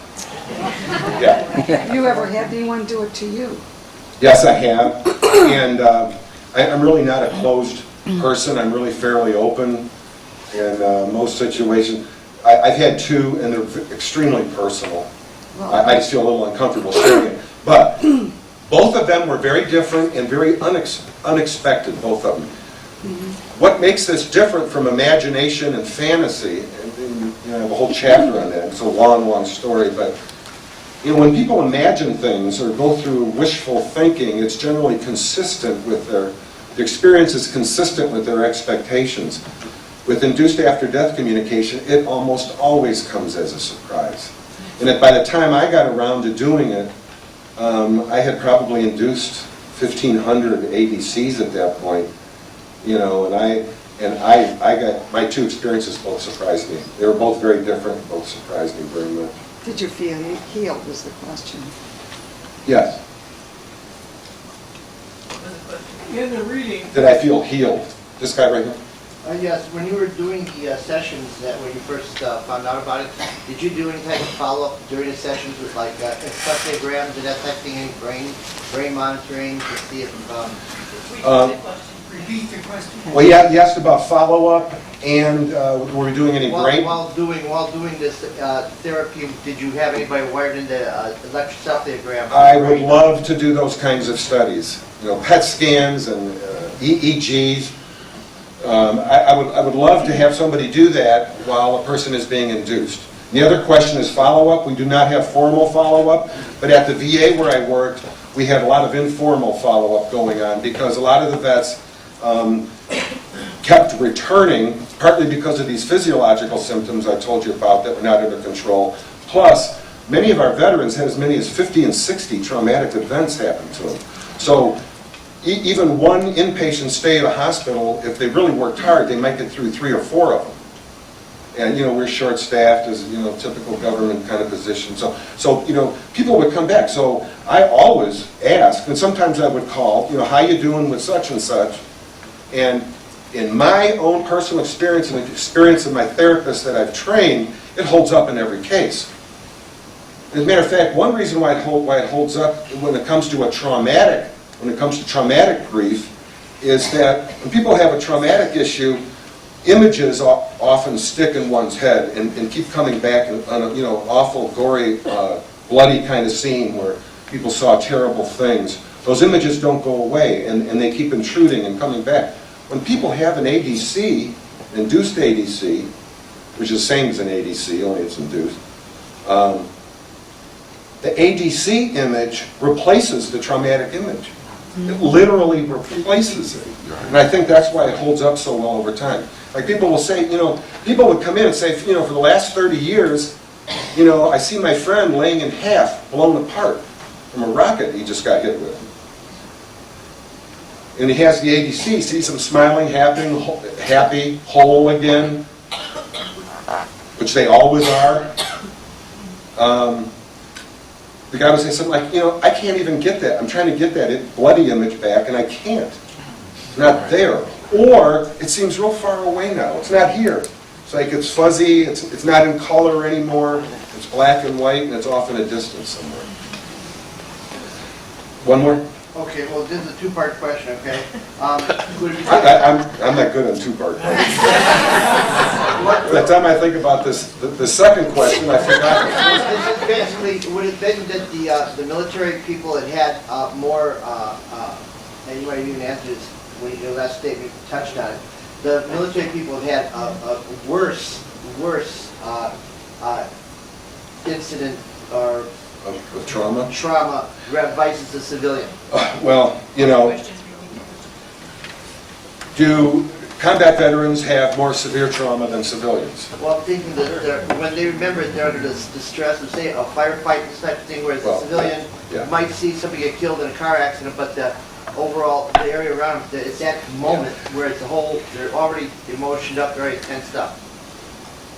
Yeah. Have you ever had anyone do it to you? Yes, I have, and I'm really not a closed person. I'm really fairly open in most situations. I've had two, and they're extremely personal. I just feel a little uncomfortable sharing it. But both of them were very different and very unexpected, both of them. What makes this different from imagination and fantasy, and you know, I have a whole chapter on that. It's a long, long story, but you know, when people imagine things or go through wishful thinking, it's generally consistent with the experience is consistent with their expectations. With induced after-death communication, it almost always comes as a surprise. And by the time I got around to doing it, I had probably induced 1,500 ADCs at that point. You know, and I got, my two experiences both surprised me. They were both very different, both surprised me very much. Did you feel healed was the question. Yes. In the reading, Did I feel healed? This guy right here? Yes, when you were doing the sessions, that when you first found out about it, did you do any type of follow-up during the sessions with like encephalograms and that type of thing, any brain monitoring to see if... repeat the question. Well, yeah, you asked about follow-up, and were we doing any brain? While doing this therapy, did you have anybody wired into electroencephalogram? I would love to do those kinds of studies. You know, PET scans and EEGs. I would love to have somebody do that while a person is being induced. The other question is follow-up. We do not have formal follow-up, but at the VA where I worked, we had a lot of informal follow-up going on because a lot of the vets kept returning, partly because of these physiological symptoms I told you about that were not under control. Plus, many of our veterans had as many as 50 and 60 traumatic events happen to them. So even one inpatient stay at a hospital, if they really worked hard, they might get through 3 or 4 of them. And, you know, we're short-staffed as, you know, typical government kind of position. So, you know, people would come back. So I always ask, and sometimes I would call, you know, how you doing with such and such? And in my own personal experience and the experience of my therapists that I've trained, it holds up in every case. As a matter of fact, one reason why it holds up when it comes to traumatic grief is that when people have a traumatic issue, images often stick in one's head and keep coming back on a, you know, awful, gory, bloody kind of scene where people saw terrible things. Those images don't go away, and they keep intruding and coming back. When people have an ADC, induced ADC, which is the same as an ADC, only it's induced, the ADC image replaces the traumatic image. It literally replaces it. And I think that's why it holds up so well over time. Like people will say, you know, people would come in and say, you know, for the last 30 years, you know, I see my friend laying in half, blown apart from a rocket he just got hit with. And he has the ADC, sees him smiling, happy, whole again, which they always are. The guy would say something like, you know, I can't even get that. I'm trying to get that bloody image back, and I can't. It's not there. Or it seems real far away now. It's not here. It's like it's fuzzy. It's not in color anymore. It's black and white, and it's off in a distance somewhere. One more? Okay, well, this is a two-part question, okay? I'm not good on two-part questions. By the time I think about this, the second question, I forgot. This is basically, would it have been that the military people had more, and you might even answer this when your last statement touched on it, the military people had a worse incident or of trauma? Trauma versus the civilian. Well, you know, do combat veterans have more severe trauma than civilians? Well, I'm thinking that when they remember it, they're under the stress of, say, a firefight, this type of thing, whereas Well, a civilian yeah. might see somebody get killed in a car accident, but the overall, the area around them, it's that moment where it's a whole, they're already emotioned up, very tensed up.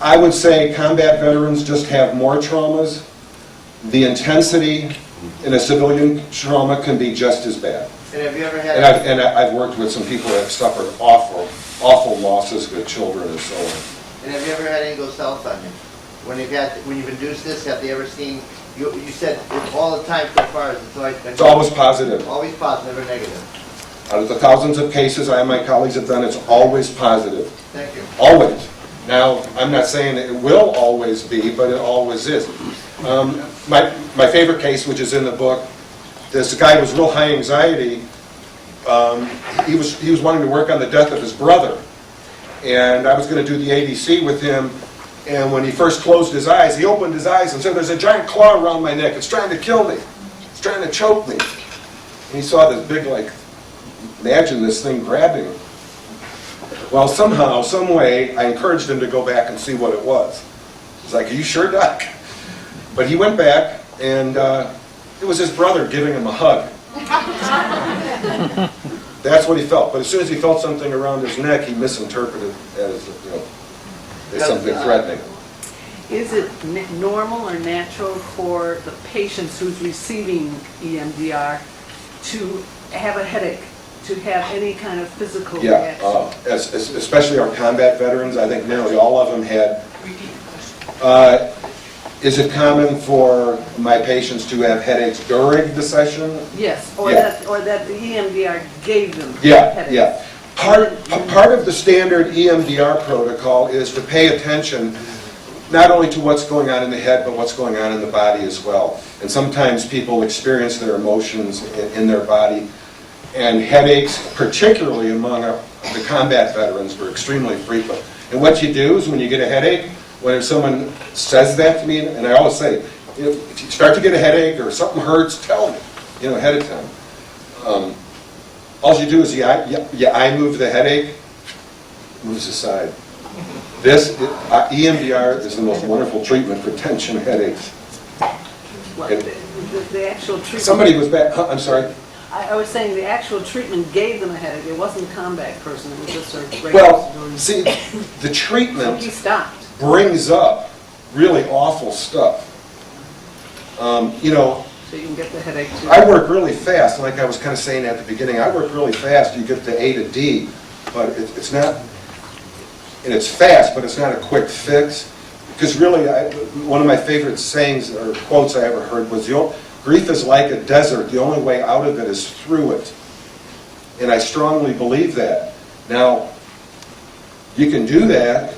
I would say combat veterans just have more traumas. The intensity in a civilian trauma can be just as bad. And have you ever had... And I've worked with some people that have suffered awful losses with children and so on. And have you ever had any go south on you? When you've induced this, have they ever seen, you said it's all the time so far, It's always positive. always positive or negative? Out of the thousands of cases I and my colleagues have done, it's always positive. Thank you. Always. Now, I'm not saying it will always be, but it always is. My favorite case, which is in the book, this guy was real high anxiety. He was wanting to work on the death of his brother. And I was going to do the ADC with him. And when he first closed his eyes, he opened his eyes and said, "There's a giant claw around my neck. It's trying to kill me. It's trying to choke me." And he saw this big, like, imagine this thing grabbing him. Well, somehow, some way, I encouraged him to go back and see what it was. He's like, "Are you sure, Doc?" But he went back, and it was his brother giving him a hug. That's what he felt. But as soon as he felt something around his neck, he misinterpreted it as, as something threatening. Is it normal or natural for the patients who's receiving EMDR to have a headache, to have any kind of physical reaction? Especially our combat veterans, I think nearly all of them had. Is it common for my patients to have headaches during the session? Yes, or Yeah. that the EMDR gave them Yeah, headaches. yeah. Part of the standard EMDR protocol is to pay attention not only to what's going on in the head, but what's going on in the body as well. And sometimes people experience their emotions in their body. And headaches, particularly among the combat veterans, were extremely frequent. And what you do is when you get a headache, when someone says that to me, and I always say, if you start to get a headache or something hurts, tell me, ahead of time. All you do is you eye move the headache, moves aside. This, EMDR is the most wonderful treatment for tension headaches. Well, the actual treatment... Somebody was back, I'm sorry. I was saying the actual treatment gave them a headache. It wasn't a combat person. It was just a regular Well, civilian. see, the So treatment he stopped. brings up really awful stuff. So you can get the headache too. I work really fast, like I was kind of saying at the beginning. I work really fast. You get to A to D, but it's not, and it's fast, but it's not a quick fix. Because really, one of my favorite sayings or quotes I ever heard was, grief is like a desert. The only way out of it is through it. And I strongly believe that. Now, you can do that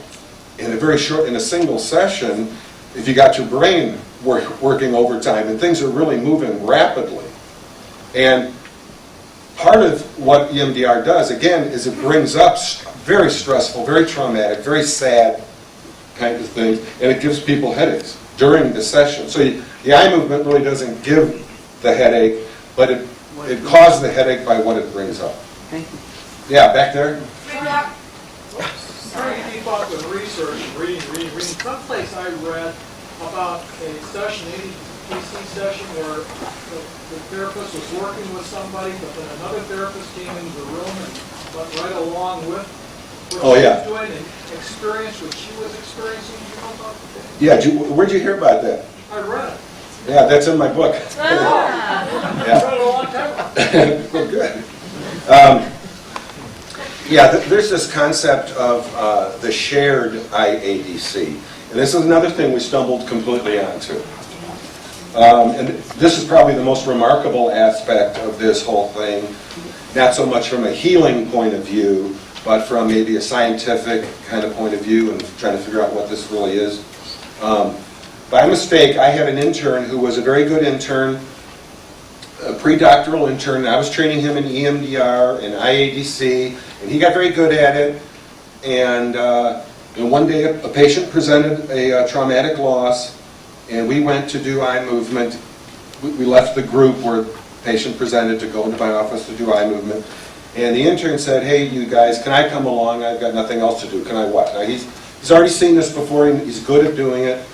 in a single session if you got your brain working overtime and things are really moving rapidly. And part of what EMDR does, again, is it brings up very stressful, very traumatic, very sad kind of things, and it gives people headaches during the session. So the eye movement really doesn't give the headache, but it causes the headache by what it brings up. Thank you. Yeah, back there? Trying to keep up with research, reading. Someplace I read about a session, ADC session, where the therapist was working with somebody, but then another therapist came into the room and went right along with what she was doing and experienced what she was experiencing. Do you know about that? Yeah, where'd you hear about that? I read it. Yeah, that's in my book. I read it a long time ago. Well, good. There's this concept of the shared IADC. And this is another thing we stumbled completely onto. And this is probably the most remarkable aspect of this whole thing, not so much from a healing point of view, but from maybe a scientific kind of point of view and trying to figure out what this really is. By mistake, I had an intern who was a very good intern, a pre-doctoral intern. I was training him in EMDR and IADC, and he got very good at it. And one day a patient presented a traumatic loss, and we went to do eye movement, we left the group where the patient presented to go into my office to do eye movement. And the intern said, hey, you guys, can I come along? I've got nothing else to do. Can I what? Now, he's already seen this before. He's good at doing it,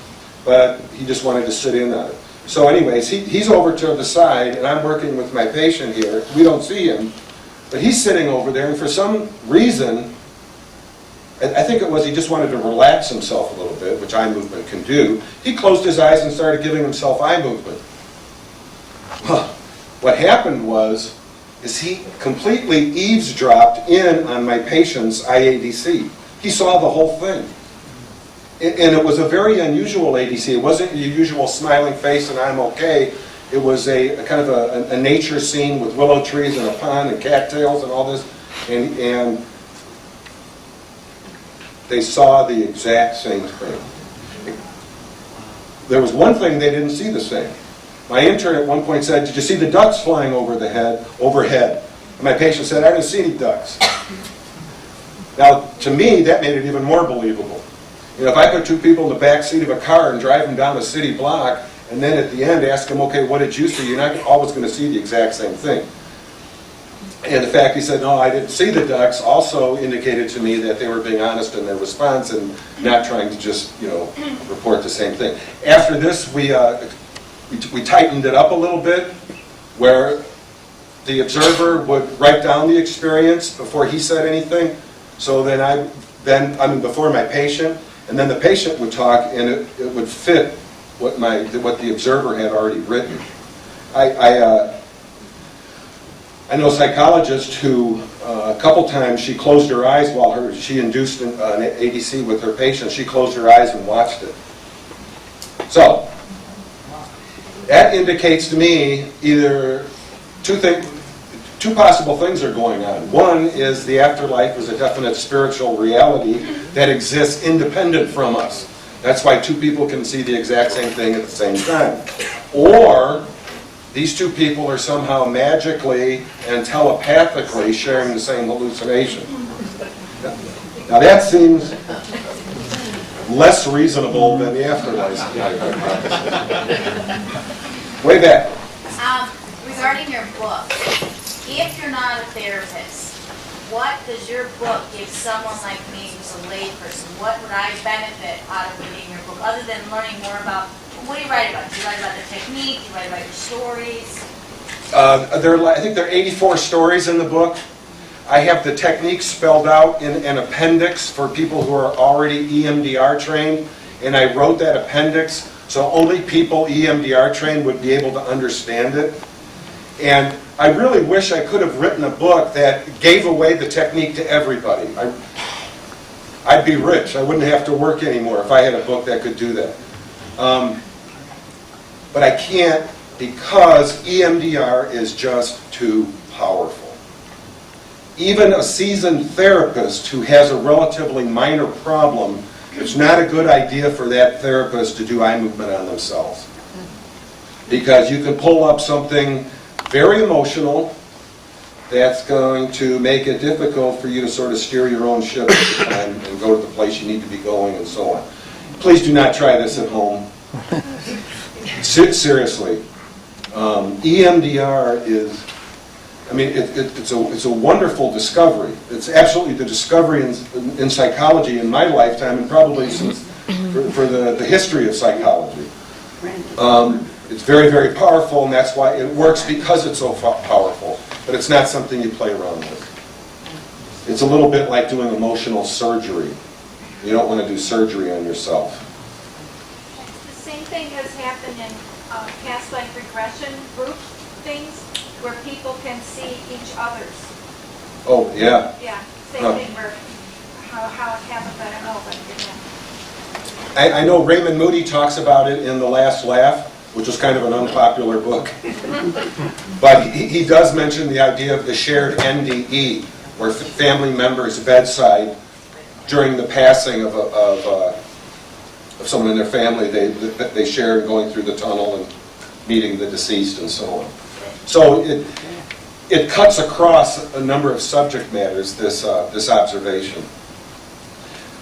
but he just wanted to sit in on it. So anyways, he's over to the side, and I'm working with my patient here. We don't see him, but he's sitting over there, and for some reason, I think it was he just wanted to relax himself a little bit, which eye movement can do. He closed his eyes and started giving himself eye movement. Well, what happened is he completely eavesdropped in on my patient's IADC. He saw the whole thing. And it was a very unusual ADC. It wasn't your usual smiling face and I'm okay. It was a kind of a nature scene with willow trees and a pond and cattails and all this. And they saw the exact same thing. There was one thing they didn't see the same. My intern at one point said, did you see the ducks flying overhead? And my patient said, I didn't see any ducks. Now, to me, that made it even more believable. You know, if I put two people in the back seat of a car and drive them down a city block, and then at the end ask them, okay, what did you see? You're not always going to see the exact same thing. And the fact he said, no, I didn't see the ducks, also indicated to me that they were being honest in their response and not trying to just, report the same thing. After this, we tightened it up a little bit, where the observer would write down the experience before he said anything. So before my patient, and then the patient would talk, and it would fit what the observer had already written. I know psychologists who a couple times she closed her eyes while she induced an ADC with her patient. She closed her eyes and watched it. So that indicates to me either two possible things are going on. One is the afterlife is a definite spiritual reality that exists independent from us. That's why two people can see the exact same thing at the same time. Or these two people are somehow magically and telepathically sharing the same hallucination. Now that seems less reasonable than the afterlife. Way back. Regarding your book, if you're not a therapist, what does your book give someone like me who's a layperson? What would I benefit out of reading your book, other than learning more about, what do you write about? Do you write about the technique? Do you write about your stories? I think there are 84 stories in the book. I have the technique spelled out in an appendix for people who are already EMDR trained, and I wrote that appendix so only people EMDR trained would be able to understand it. And I really wish I could have written a book that gave away the technique to everybody. I'd be rich. I wouldn't have to work anymore if I had a book that could do that. But I can't, because EMDR is just too powerful. Even a seasoned therapist who has a relatively minor problem, it's not a good idea for that therapist to do eye movement on themselves. Because you can pull up something very emotional that's going to make it difficult for you to sort of steer your own ship at the time and go to the place you need to be going and so on. Please do not try this at home. Seriously. EMDR is, it's a wonderful discovery. It's absolutely the discovery in psychology in my lifetime, and probably since for the history of psychology. It's very, very powerful, and that's why it works, because it's so powerful. But it's not something you play around with. It's a little bit like doing emotional surgery. You don't want to do surgery on yourself. The same thing has happened in past life regression group things, where people can see each other's. Oh, yeah. Yeah, same thing where, how it happens, I don't know, but I know Raymond Moody talks about it in The Last Laugh, which was kind of an unpopular book. But he does mention the idea of the shared NDE, where family members' bedside, during the passing of someone in their family, they share going through the tunnel and meeting the deceased and so on. So it cuts across a number of subject matters, this observation.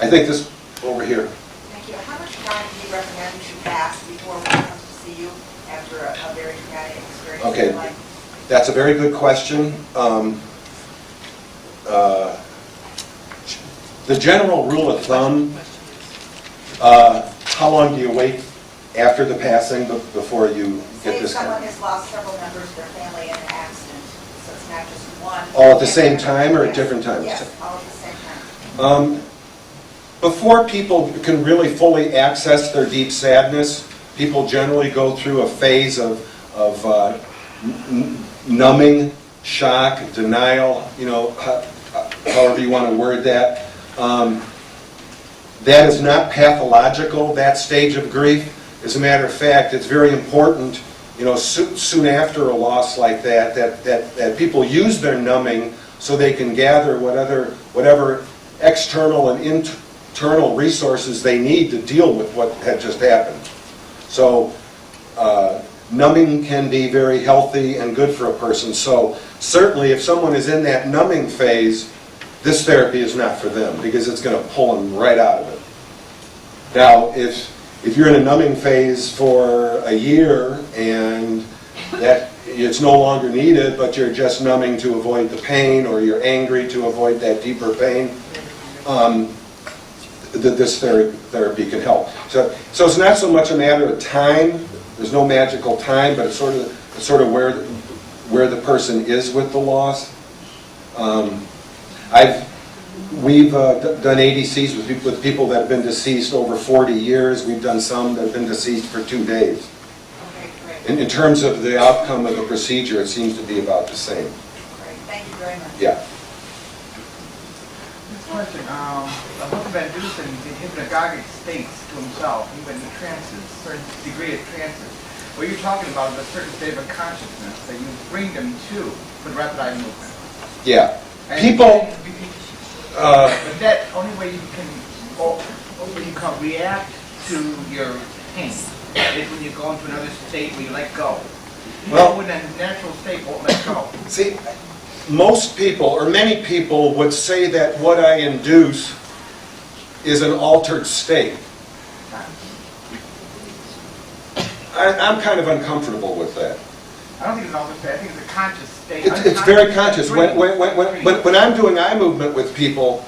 I think this over here. Thank you. How much time do you recommend you pass before one comes to see you after a very traumatic Okay, that's a very good question. The general rule of thumb, how long do you wait after the passing before you get Say this someone kind? has lost several members of their family in an accident, so it's not just one. All at the same time or at different times? Yes, all at the same time. Before people can really fully access their deep sadness, people generally go through a phase of numbing, shock, denial, however you want to word that. That is not pathological, that stage of grief. As a matter of fact, it's very important, soon after a loss like that people use their numbing so they can gather whatever external and internal resources they need to deal with what had just happened. So numbing can be very healthy and good for a person. So certainly if someone is in that numbing phase, this therapy is not for them because it's going to pull them right out of it. Now, if you're in a numbing phase for a year and that it's no longer needed, but you're just numbing to avoid the pain or you're angry to avoid that deeper pain, this therapy can help. So it's not so much a matter of time. There's no magical time, but it's sort of where the person is with the loss. We've done ADCs with people that have been deceased over 40 years. We've done some that have been deceased for 2 days. Okay, great. In terms of the outcome of the procedure, it seems to be about the same. Great, thank you very much. Yeah. This question, Dr. Van Dusen, in hypnagogic states to himself, he went into trances, certain degree of trances. What you're talking about is a certain state of consciousness that you bring them to with rapid eye movement. Yeah. And People. But that only way you can react to your pain is when you go into another state where you let go. Well, in a natural state won't let go. See, most people, or many people, would say that what I induce is an altered state. I'm kind of uncomfortable with that. I don't think it's an altered state. I think it's a conscious state. It's very conscious. When I'm doing eye movement with people,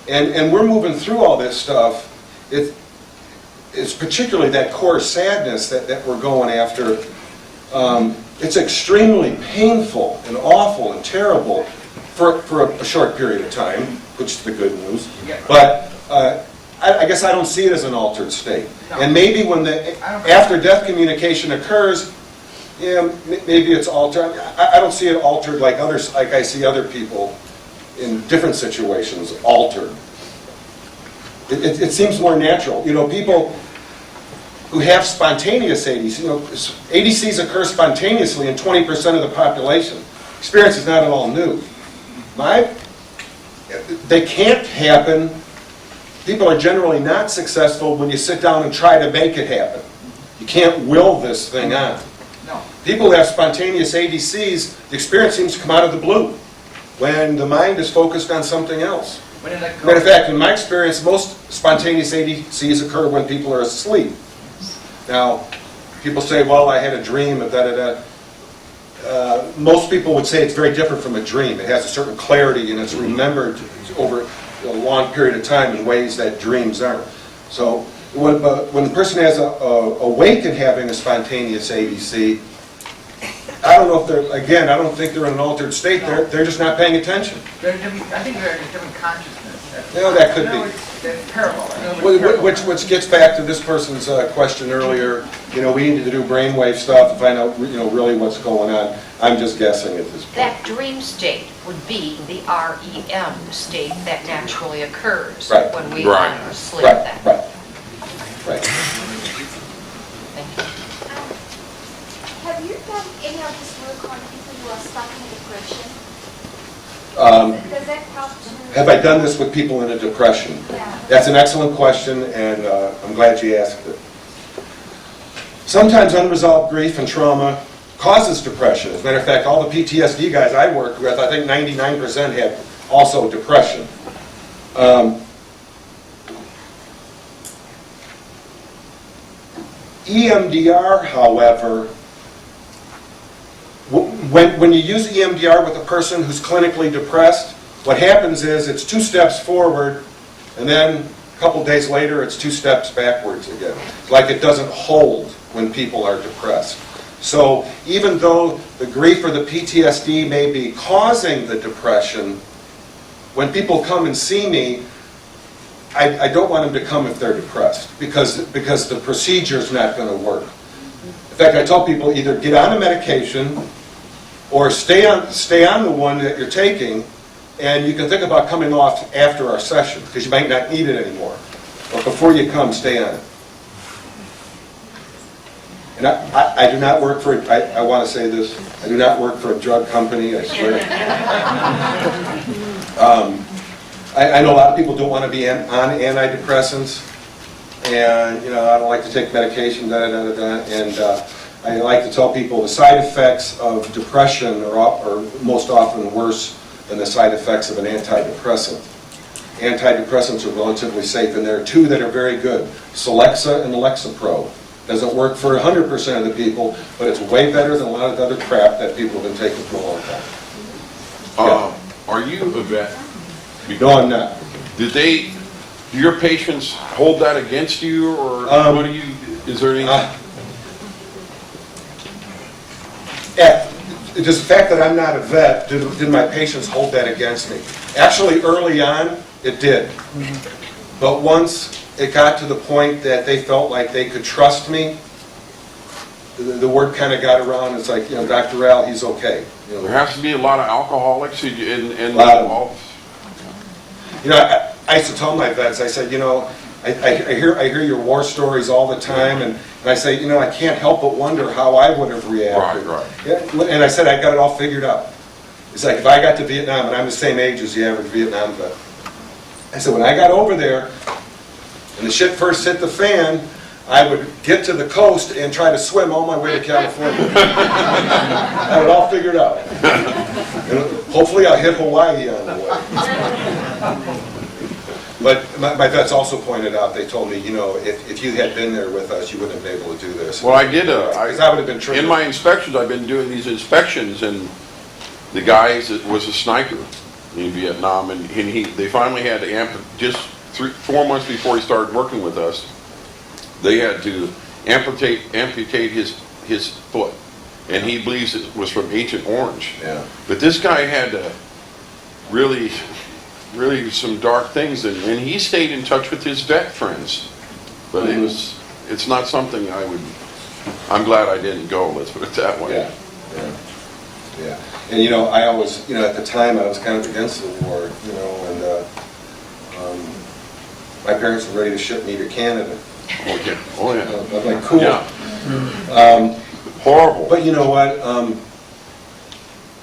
and we're moving through all this stuff, it's particularly that core sadness that we're going after. It's extremely painful and awful and terrible for a short period of time, which is the good news. But I guess I don't see it as an altered state. And maybe when the after-death communication occurs, yeah, maybe it's altered. I don't see it altered like I see other people in different situations altered. It seems more natural. People who have spontaneous ADCs, ADCs occur spontaneously in 20% of the population. Experience is not at all new. They can't happen. People are generally not successful when you sit down and try to make it happen. You can't will this thing on. No. People who have spontaneous ADCs, the experience seems to come out of the blue when the mind is focused on something else. Matter of fact, in my experience, most spontaneous ADCs occur when people are asleep. Now, people say, well, I had a dream, da-da-da. Most people would say it's very different from a dream. It has a certain clarity and it's remembered over a long period of time in ways that dreams aren't. So when the person has awake and having a spontaneous ADC, I don't know if I don't think they're in an altered state. They're just not paying attention. I think they're in a different consciousness. That could be. It's parallel. Which gets back to this person's question earlier. We need to do brainwave stuff to find out, really what's going on. I'm just guessing at this point. That dream state would be the REM state that naturally occurs Right. when we Right. are asleep. Right. Thank you. Have you done any of this work on people who are stuck in depression? Does that help to... Have I done this with people in a depression? Yeah. That's an excellent question, and I'm glad you asked it. Sometimes unresolved grief and trauma causes depression. As a matter of fact, all the Ptsd guys I work with, I think 99% had also depression. EMDR, however, when you use EMDR with a person who's clinically depressed, what happens is it's 2 steps forward, and then a couple days later it's 2 steps backwards again. It's like it doesn't hold when people are depressed. So even though the grief or the PTSD may be causing the depression, when people come and see me, I don't want them to come if they're depressed, because the procedure is not going to work. In fact, I tell people either get on a medication or stay on the one that you're taking, and you can think about coming off after our session, because you might not need it anymore. But before you come, stay on it. And I do not work for, I want to say this, I do not work for a drug company, I swear. I know a lot of people don't want to be on antidepressants, and I don't like to take medication, and I like to tell people the side effects of depression are most often worse than the side effects of an antidepressant. Antidepressants are relatively safe, and there are 2 that are very good, Celexa and Lexapro. Doesn't work for 100% of the people, but it's way better than a lot of the other crap that people have been taking for a long time. Are you a vet? No, I'm not. Do your patients hold that against you, or what do you? Is there any? Just the fact that I'm not a vet, did my patients hold that against me? Actually, early on, it did. But once it got to the point that they felt like they could trust me, the word kind of got around. It's like, Dr. Al, he's okay. There has to be a lot of alcoholics in I used to tell my vets, I said, I hear your war stories all the time, and I say, I can't help but wonder how I would have reacted. Right. And I said, I got it all figured out. It's like, if I got to Vietnam, and I'm the same age as the average Vietnam vet, I said, when I got over there, and the shit first hit the fan, I would get to the coast and try to swim all my way to California. I had it all figured out. And hopefully I'll hit Hawaii on the way. But my vets also pointed out, they told me, if you had been there with us, you wouldn't have been able to do this. Well, I did. Because I would have been triggered. In my inspections, I've been doing these inspections, and the guy was a sniper in Vietnam, and they finally had to just 4 months before he started working with us, they had to amputate his foot, and he believes it was from Agent Orange. Yeah. But this guy had really some dark things, and he stayed in touch with his vet friends. But it's not something I'm glad I didn't go, let's put it that way. Yeah. And I always, at the time I was kind of against the war, and my parents were ready to ship me to Canada. Oh yeah. I'm like, cool. Yeah. Horrible. But you know what?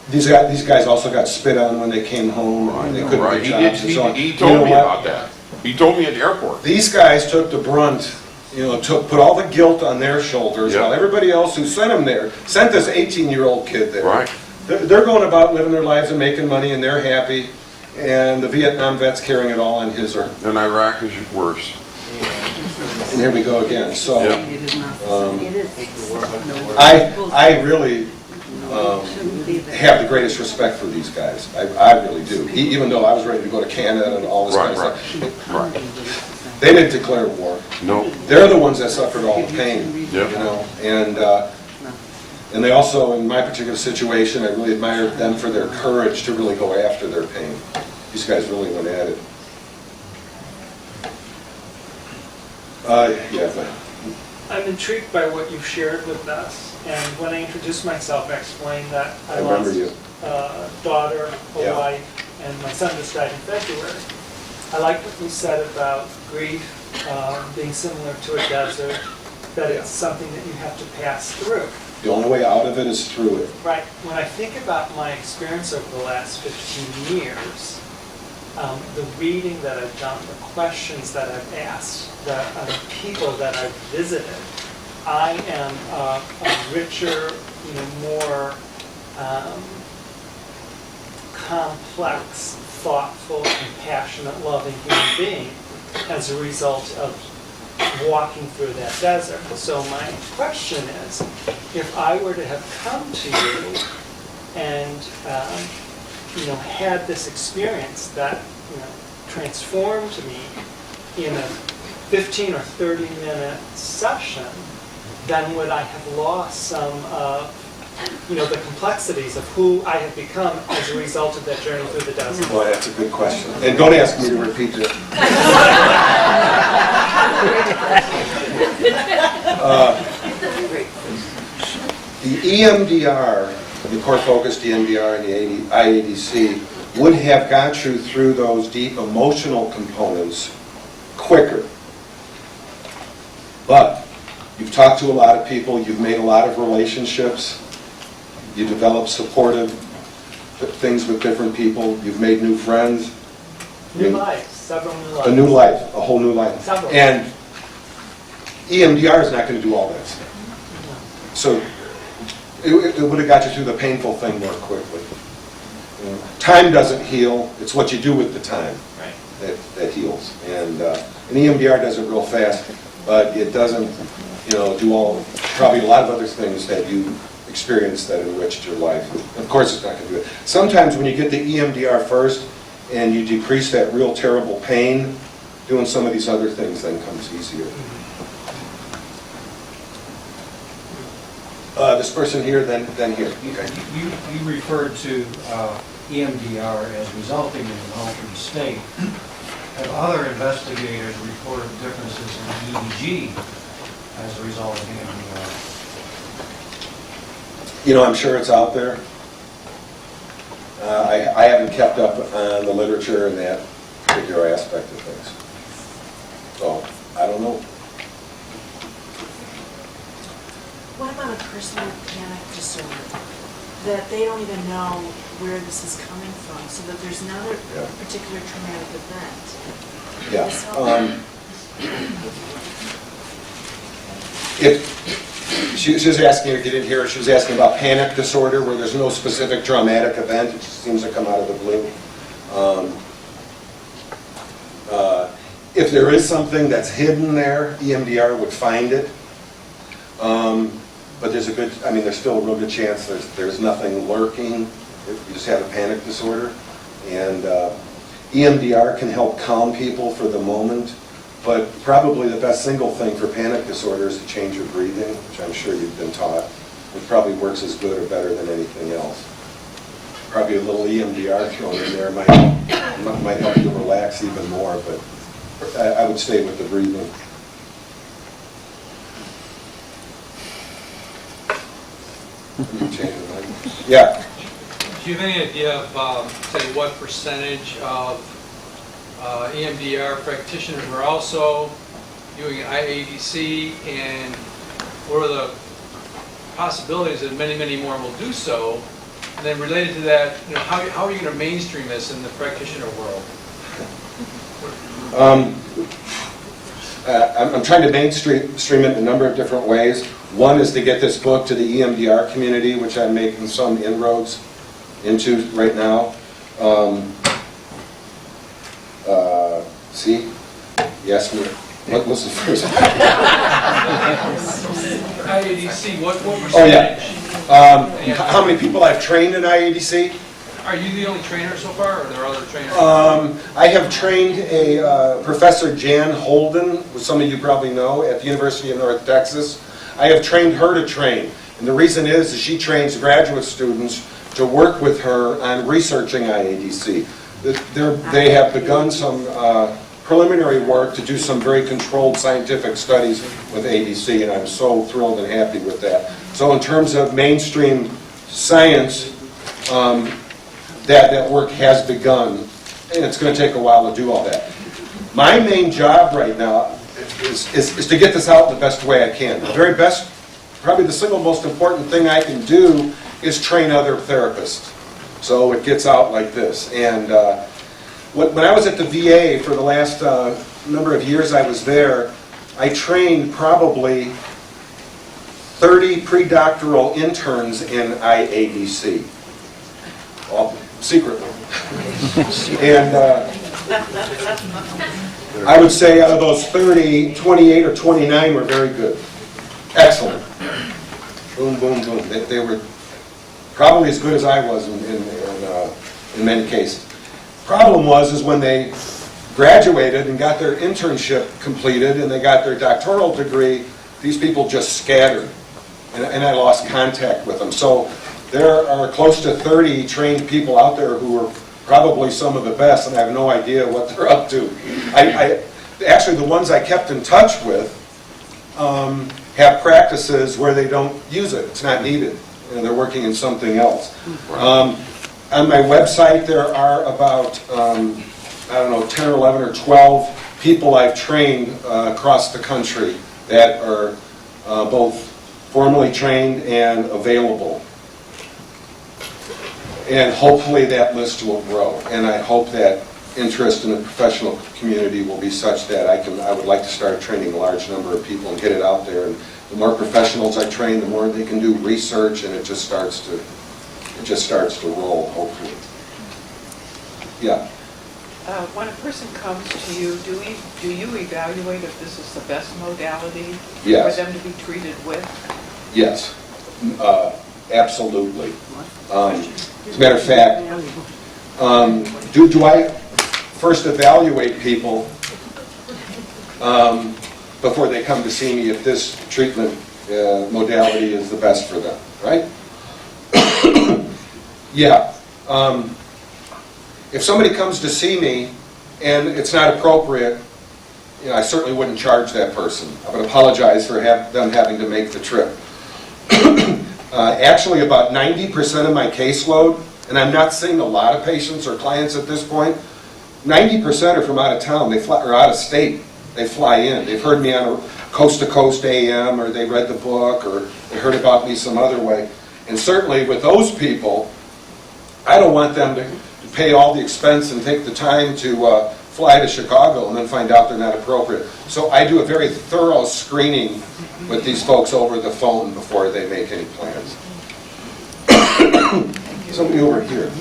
These guys also got spit on when they came home. Right. They couldn't get jobs and so on. He told me about that. He told me at the airport. These guys took the brunt, put all the guilt on their shoulders, while everybody else who sent them there sent this 18-year-old kid there. Right. They're going about living their lives and making money, and they're happy. And the Vietnam vet's carrying it all on his or. And Iraq is worse. And here we go again. So, I I really have the greatest respect for these guys. I really do. Even though I was ready to go to Canada and all this kind of stuff. Right. They didn't declare war. No. They're the ones that suffered all the pain. Yep. And they also, in my particular situation, I really admired them for their courage to really go after their pain. These guys really went at it. I'm intrigued by what you've shared with us, and when I introduced myself, I explained that I remember lost you. a daughter, a wife, and my son just died in February. I like what you said about grief being similar to a desert, that it's something that you have to pass through. The only way out of it is through it. Right. When I think about my experience over the last 15 years, the reading that I've done, the questions that I've asked, the people that I've visited, I am a richer, more complex, thoughtful, compassionate, loving human being as a result of walking through that desert. So my question is, if I were to have come to you and had this experience that transformed me in a 15 or 30-minute session, then would I have lost some of the complexities of who I have become as a result of that journey through the desert? Well, that's a good question. And don't ask me to repeat it. The EMDR, the core-focused EMDR and the IADC, would have got you through those deep emotional components quicker. But you've talked to a lot of people, you've made a lot of relationships, you developed supportive things with different people, you've made new friends. New life, several new lives. A new life, a whole new life. Several. And EMDR is not going to do all that stuff. So it would have got you through the painful thing more quickly. Time doesn't heal, it's what you do with the time that heals. And EMDR does it real fast, but it doesn't do probably a lot of other things that you experienced that enriched your life. Of course it's not going to do it. Sometimes when you get the EMDR first and you decrease that real terrible pain, doing some of these other things then comes easier. This person here, then here. Okay. You referred to EMDR as resulting in an altered state. Have other investigators reported differences in EEG as a result of EMDR? I'm sure it's out there. I haven't kept up on the literature in that particular aspect of things. So, I don't know. What about a person with panic disorder? That they don't even know where this is coming from, so that there's not a particular traumatic event. Yeah. She was asking, if you didn't hear her, she was asking about panic disorder, where there's no specific traumatic event, it just seems to come out of the blue. If there is something that's hidden there, EMDR would find it. But there's still a real good chance there's nothing lurking if you just have a panic disorder. And EMDR can help calm people for the moment, but probably the best single thing for panic disorder is to change your breathing, which I'm sure you've been taught. It probably works as good or better than anything else. Probably a little EMDR thrown in there might help you relax even more, but I would stay with the breathing. Yeah. Do you have any idea of, say, what percentage of EMDR practitioners are also doing IADC, and what are the possibilities that many, many more will do so? And then related to that, how are you going to mainstream this in the practitioner world? I'm trying to mainstream it in a number of different ways. One is to get this book to the EMDR community, which I'm making some inroads into right now. See? Yes, what was the first? IADC, what percentage? Oh, yeah. How many people I've trained in IADC? Are you the only trainer so far, or are there other trainers? I have trained a Professor Jan Holden, who some of you probably know, at the University of North Texas. I have trained her to train. And the reason is she trains graduate students to work with her on researching IADC. They have begun some preliminary work to do some very controlled scientific studies with ADC, and I'm so thrilled and happy with that. So in terms of mainstream science, that work has begun, and it's going to take a while to do all that. My main job right now is to get this out the best way I can. The very best, probably the single most important thing I can do is train other therapists. So it gets out like this. And when I was at the VA for the last number of years I was there, I trained probably 30 pre-doctoral interns in IADC. All secretly. And I would say out of those 30, 28 or 29 were very good. Excellent. Boom, boom, boom. They were probably as good as I was in many cases. Problem was when they graduated and got their internship completed and they got their doctoral degree, these people just scattered, and I lost contact with them. So there are close to 30 trained people out there who are probably some of the best, and I have no idea what they're up to. Actually, the ones I kept in touch with have practices where they don't use it. It's not needed, and they're working in something else. On my website, there are about, 10 or 11 or 12 people I've trained across the country that are both formally trained and available. And hopefully that list will grow. And I hope that interest in the professional community will be such that I would like to start training a large number of people and get it out there. And the more professionals I train, the more they can do research, and it just starts to roll, hopefully. Yeah. When a person comes to you, do you evaluate if this is the best modality Yes. for them to be treated with? Yes, absolutely. As a matter of fact, do I first evaluate people before they come to see me if this treatment modality is the best for them, right? Yeah. If somebody comes to see me and it's not appropriate, I certainly wouldn't charge that person. I would apologize for them having to make the trip. Actually, about 90% of my caseload, and I'm not seeing a lot of patients or clients at this point, 90% are from out of town, or out of state. They fly in. They've heard me on a coast-to-coast AM, or they read the book, or they heard about me some other way. And certainly with those people, I don't want them to pay all the expense and take the time to fly to Chicago and then find out they're not appropriate. So I do a very thorough screening with these folks over the phone before they make any plans. Somebody over here.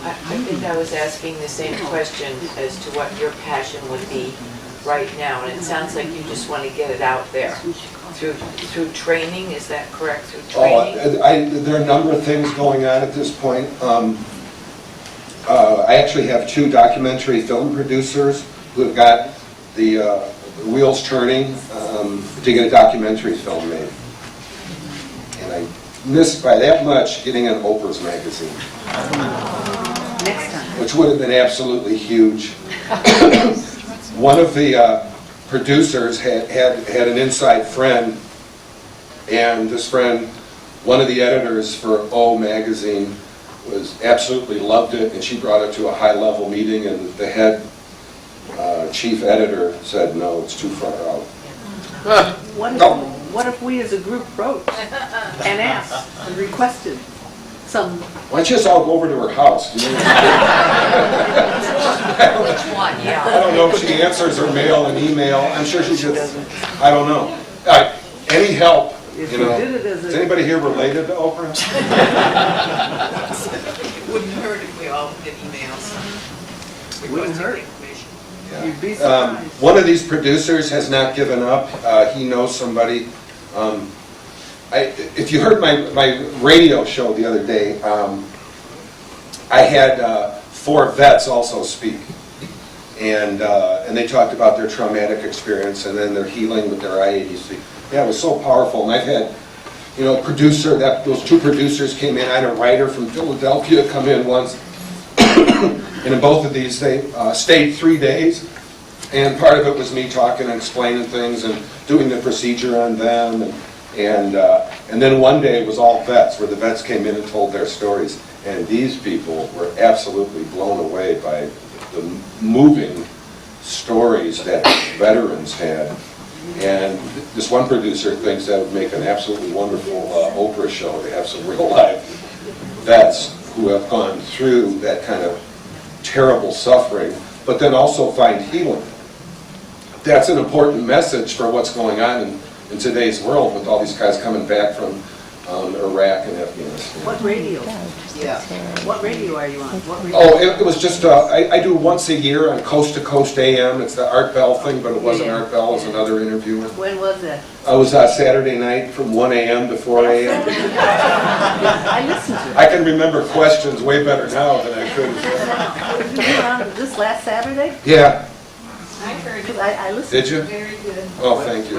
I think I was asking the same question as to what your passion would be right now, and it sounds like you just want to get it out there. Through training, is that correct? Through training? There are a number of things going on at this point. I actually have 2 documentary film producers who have got the wheels turning to get a documentary film made. And I missed by that much getting an Oprah's magazine. Next time. Which would have been absolutely huge. One of the producers had an inside friend, and this friend, one of the editors for O magazine, was absolutely loved it, and she brought it to a high-level meeting, and the head chief editor said, no, it's too far out. What if we as a group wrote and asked and requested some... Why don't you just all go over to her house? Which one, yeah. I don't know if she answers her mail and email. I'm sure she gets, I don't know. Any help, Is anybody here related to Oprah? It wouldn't hurt if we all did emails. It wouldn't hurt. Yeah. You'd be surprised. One of these producers has not given up. He knows somebody. If you heard my radio show the other day, I had 4 vets also speak. And they talked about their traumatic experience and then their healing with their IADC. Yeah, it was so powerful. And I've had, those 2 producers came in. I had a writer from Philadelphia come in once. And in both of these, they stayed 3 days. And part of it was me talking and explaining things and doing the procedure on them. And then one day it was all vets, where the vets came in and told their stories. And these people were absolutely blown away by the moving stories that veterans had. And this one producer thinks that would make an absolutely wonderful Oprah show to have some real life vets who have gone through that kind of terrible suffering, but then also find healing. That's an important message for what's going on in today's world with all these guys coming back from Iraq and Afghanistan. What radio? Yeah. What radio are you on? What radio? Oh, it was just, I do once a year on Coast to Coast AM. It's the Art Bell thing, but it wasn't Art Bell, it was another interviewer. When was that? I was Saturday night from 1 a.m. to 4 a.m. I listened to it. I can remember questions way better now than I could. You were on this last Saturday? Yeah. I heard Because it. I listened. Did you? Very good. Oh, thank you.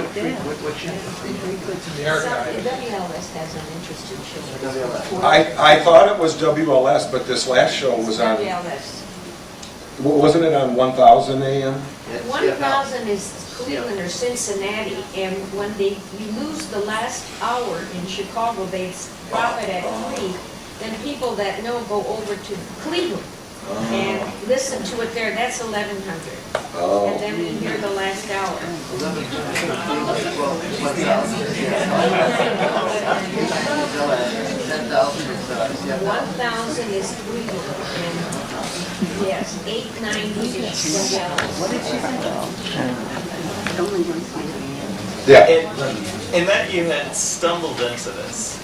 Yeah. WLS has an interest in children. I thought it was WLS, but this last show was on, WLS. wasn't it on 1000 AM? 1000 is Cleveland or Cincinnati, and when you lose the last hour in Chicago, they drop it at 3. Then people that know go over to Cleveland and listen to it there. That's 1100. Oh. And then we hear the last hour. 1000 is Cleveland, and yes, 890 is Dallas. What did she say? Yeah. In that you had stumbled into this,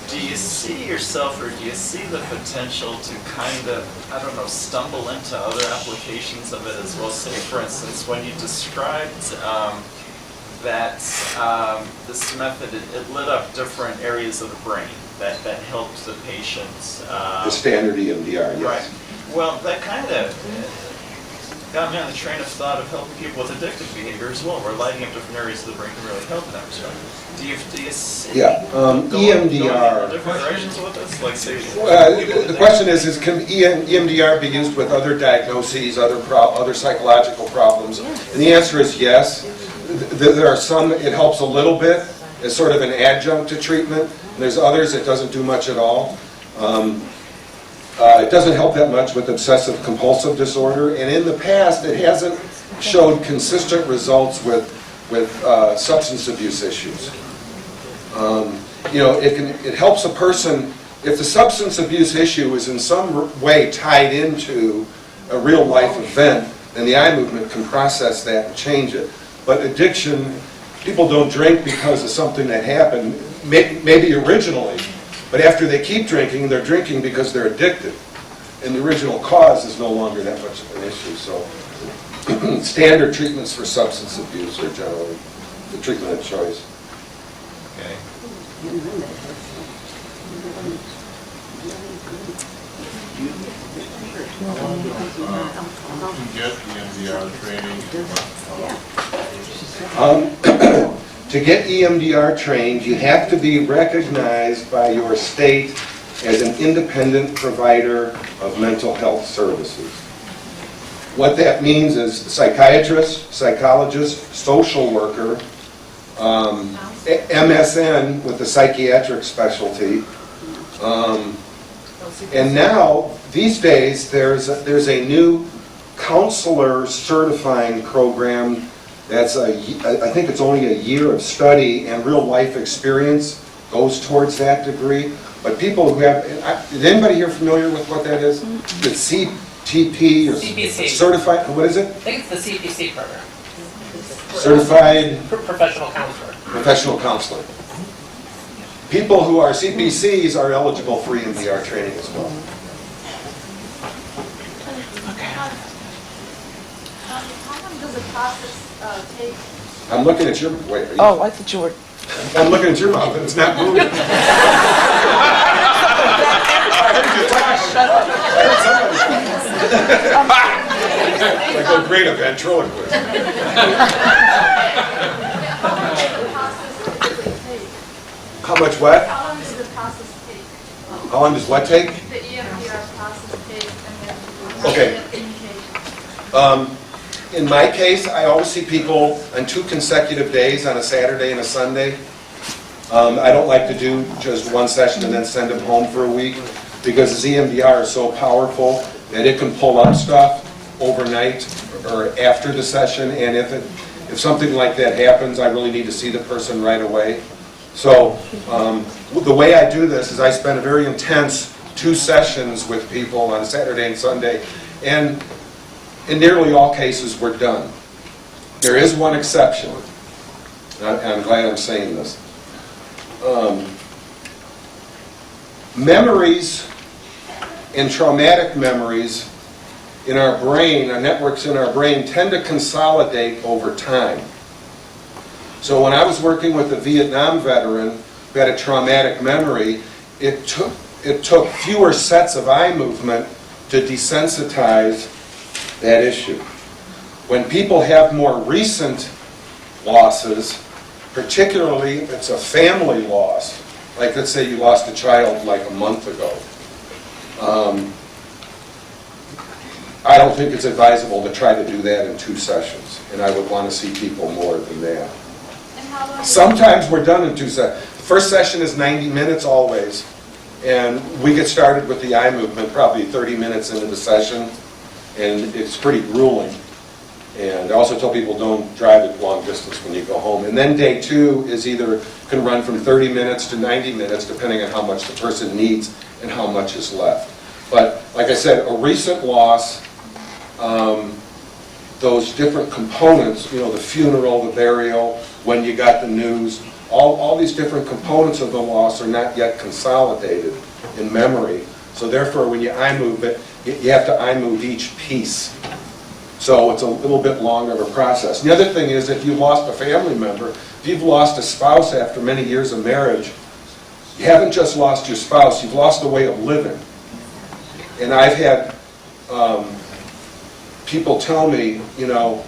do you see yourself or do you see the potential to kind of, I don't know, stumble into other applications of it as well? Say, for instance, when you described that this method, it lit up different areas of the brain that helped the patients. The standard EMDR, yes. Right. Well, that kind of got me on the train of thought of helping people with addictive behavior as well, where lighting up different areas of the brain can really help in that respect. Do you see EMDR. going different directions with this? Like, say, The question is can EMDR be used with other diagnoses, other psychological problems? And the answer is yes. There are some, it helps a little bit as sort of an adjunct to treatment. And there's others it doesn't do much at all. It doesn't help that much with obsessive compulsive disorder. And in the past, it hasn't showed consistent results with substance abuse issues. It helps a person, if the substance abuse issue is in some way tied into a real life event, then the eye movement can process that and change it. But addiction, people don't drink because of something that happened, maybe originally, but after they keep drinking, they're drinking because they're addicted. And the original cause is no longer that much of an issue. So standard treatments for substance abuse are generally the treatment of choice. Okay. Get EMDR training. To get EMDR trained, you have to be recognized by your state as an independent provider of mental health services. What that means is psychiatrist, psychologist, social worker, MSN with a psychiatric specialty, and now, these days, there's a new counselor certifying program that's I think it's only a year of study and real life experience goes towards that degree. But people who have, is anybody here familiar with what that is? The CTP or CPC. certified, what is it? I think it's the CPC program. Certified Professional counselor. professional counselor. People who are CPCs are eligible for EMDR training as well. How long does the process take? I'm looking at your, wait, are you? Oh, I thought you were. I'm looking at your mouth and it's not moving. I heard you talk. Like a great ventriloquist. How much what? How long does the process take? How long does what take? The EMDR process take, and then Okay. the communication. In my case, I always see people on 2 consecutive days, on a Saturday and a Sunday. I don't like to do just one session and then send them home for a week, because the EMDR is so powerful that it can pull up stuff overnight or after the session, and if something like that happens, I really need to see the person right away. So the way I do this is I spend a very intense 2 sessions with people on Saturday and Sunday, and in nearly all cases we're done. There is one exception, and I'm glad I'm saying this. Memories and traumatic memories in our brain, our networks in our brain, tend to consolidate over time. So when I was working with a Vietnam veteran who had a traumatic memory, it took fewer sets of eye movement to desensitize that issue. When people have more recent losses, particularly if it's a family loss, like let's say you lost a child like a month ago, I don't think it's advisable to try to do that in 2 sessions, and I would want to see people more than that. Sometimes we're done in 2 sessions. The first session is 90 minutes always, and we get started with the eye movement probably 30 minutes into the session, and it's pretty grueling. And I also tell people don't drive at long distance when you go home. And then day 2 is either can run from 30 minutes to 90 minutes, depending on how much the person needs and how much is left. But like I said, a recent loss, those different components, you know, the funeral, the burial, when you got the news, all these different components of the loss are not yet consolidated in memory. So therefore, when you eye move it, you have to eye move each piece. So it's a little bit longer of a process. The other thing is, if you lost a family member, if you've lost a spouse after many years of marriage, you haven't just lost your spouse, you've lost a way of living. And I've had people tell me, you know,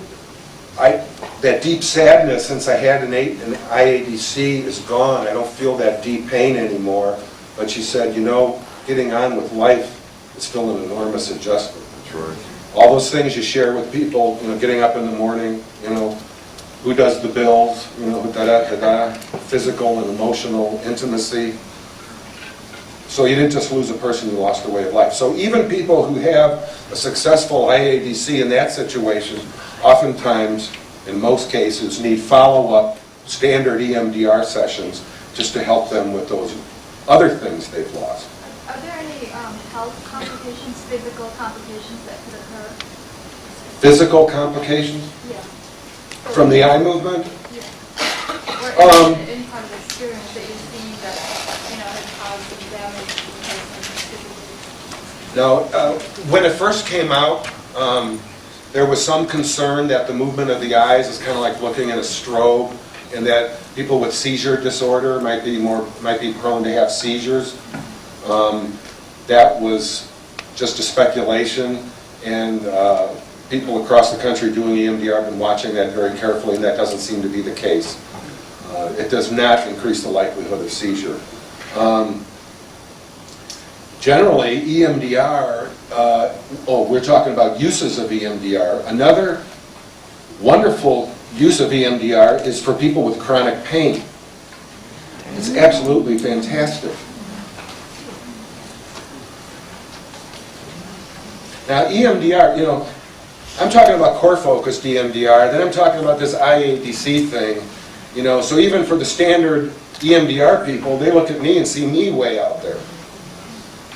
that deep sadness since I had an IADC is gone. I don't feel that deep pain anymore. But she said, you know, getting on with life is still an enormous adjustment. That's right. All those things you share with people, you know, getting up in the morning, you know, who does the bills, you know, da-da-da-da, physical and emotional intimacy. So you didn't just lose a person, you lost a way of life. So even people who have a successful IADC in that situation, oftentimes, in most cases, need follow-up standard EMDR sessions just to help them with those other things they've lost. Are there any health complications, physical complications that could occur? Physical complications? Yeah. From the eye movement? Yeah. Or any kind of experience that you've seen that, you know, has caused some damage to the person physically? Now, when it first came out, there was some concern that the movement of the eyes is kind of like looking at a strobe, and that people with seizure disorder might be prone to have seizures. That was just a speculation, and people across the country doing EMDR have been watching that very carefully, and that doesn't seem to be the case. It does not increase the likelihood of seizure. Generally, EMDR, we're talking about uses of EMDR. Another wonderful use of EMDR is for people with chronic pain. It's absolutely fantastic. Now, EMDR, you know, I'm talking about core-focused EMDR, then I'm talking about this IADC thing, you know, so even for the standard EMDR people, they look at me and see me way out there.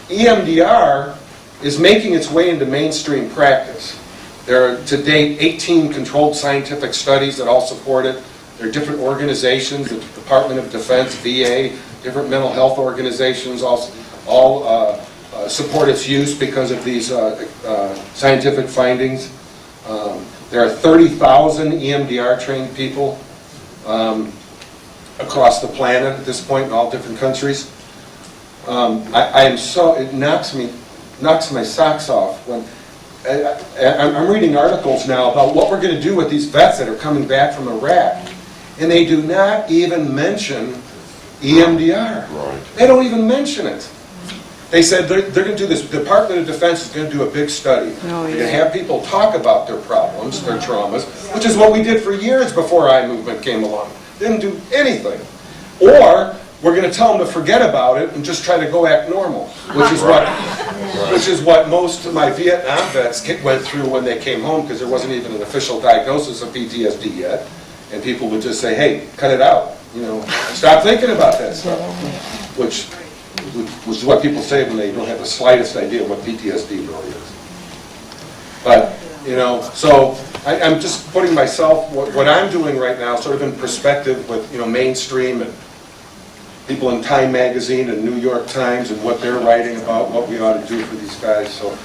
EMDR is making its way into mainstream practice. There are, to date, 18 controlled scientific studies that all support it. There are different organizations, the Department of Defense, VA, different mental health organizations, all support its use because of these scientific findings. There are 30,000 EMDR-trained people across the planet at this point in all different countries. It knocks my socks off when I'm reading articles now about what we're going to do with these vets that are coming back from Iraq, and they do not even mention EMDR. Right. They don't even mention it. They said they're going to do this. The Department of Defense is going to do a big study. They're going to have people talk about their problems, their traumas, which is what we did for years before eye movement came along. Didn't do anything. Or we're going to tell them to forget about it and just try to go act normal, which is what most of my Vietnam vets went through when they came home, because there wasn't even an official diagnosis of PTSD yet, and people would just say, "Hey, cut it out, you know, stop thinking about that stuff," which is what people say when they don't have the slightest idea what PTSD really is. But you know, so I'm just putting myself what I'm doing right now, sort of in perspective with mainstream and people in Time Magazine and New York Times and what they're writing about what we ought to do for these guys. So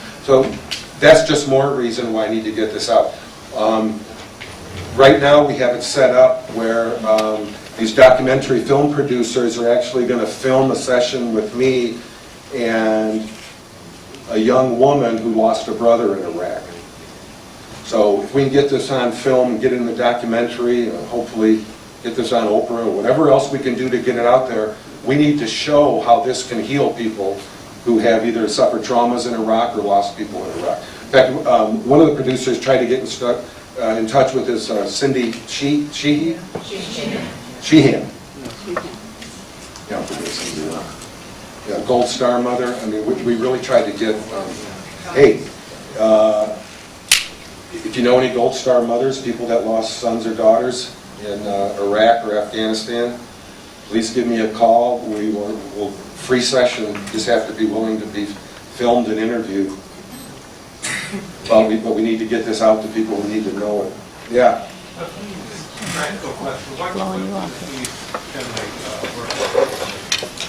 that's just more reason why I need to get this out. Right now we have it set up where these documentary film producers are actually going to film a session with me and a young woman who lost a brother in Iraq. So if we can get this on film and get it in the documentary, hopefully get this on Oprah or whatever else we can do to get it out there, we need to show how this can heal people who have either suffered traumas in Iraq or lost people in Iraq. In fact, one of the producers tried to get in touch with this Cindy Sheehan. Yeah, Gold Star mother. I mean, we really tried to get, hey, if you know any Gold Star mothers, people that lost sons or daughters in Iraq or Afghanistan, please give me a call. We'll free session. You just have to be willing to be filmed and interviewed. But we need to get this out to people who need to know it. Yeah. Practical question. What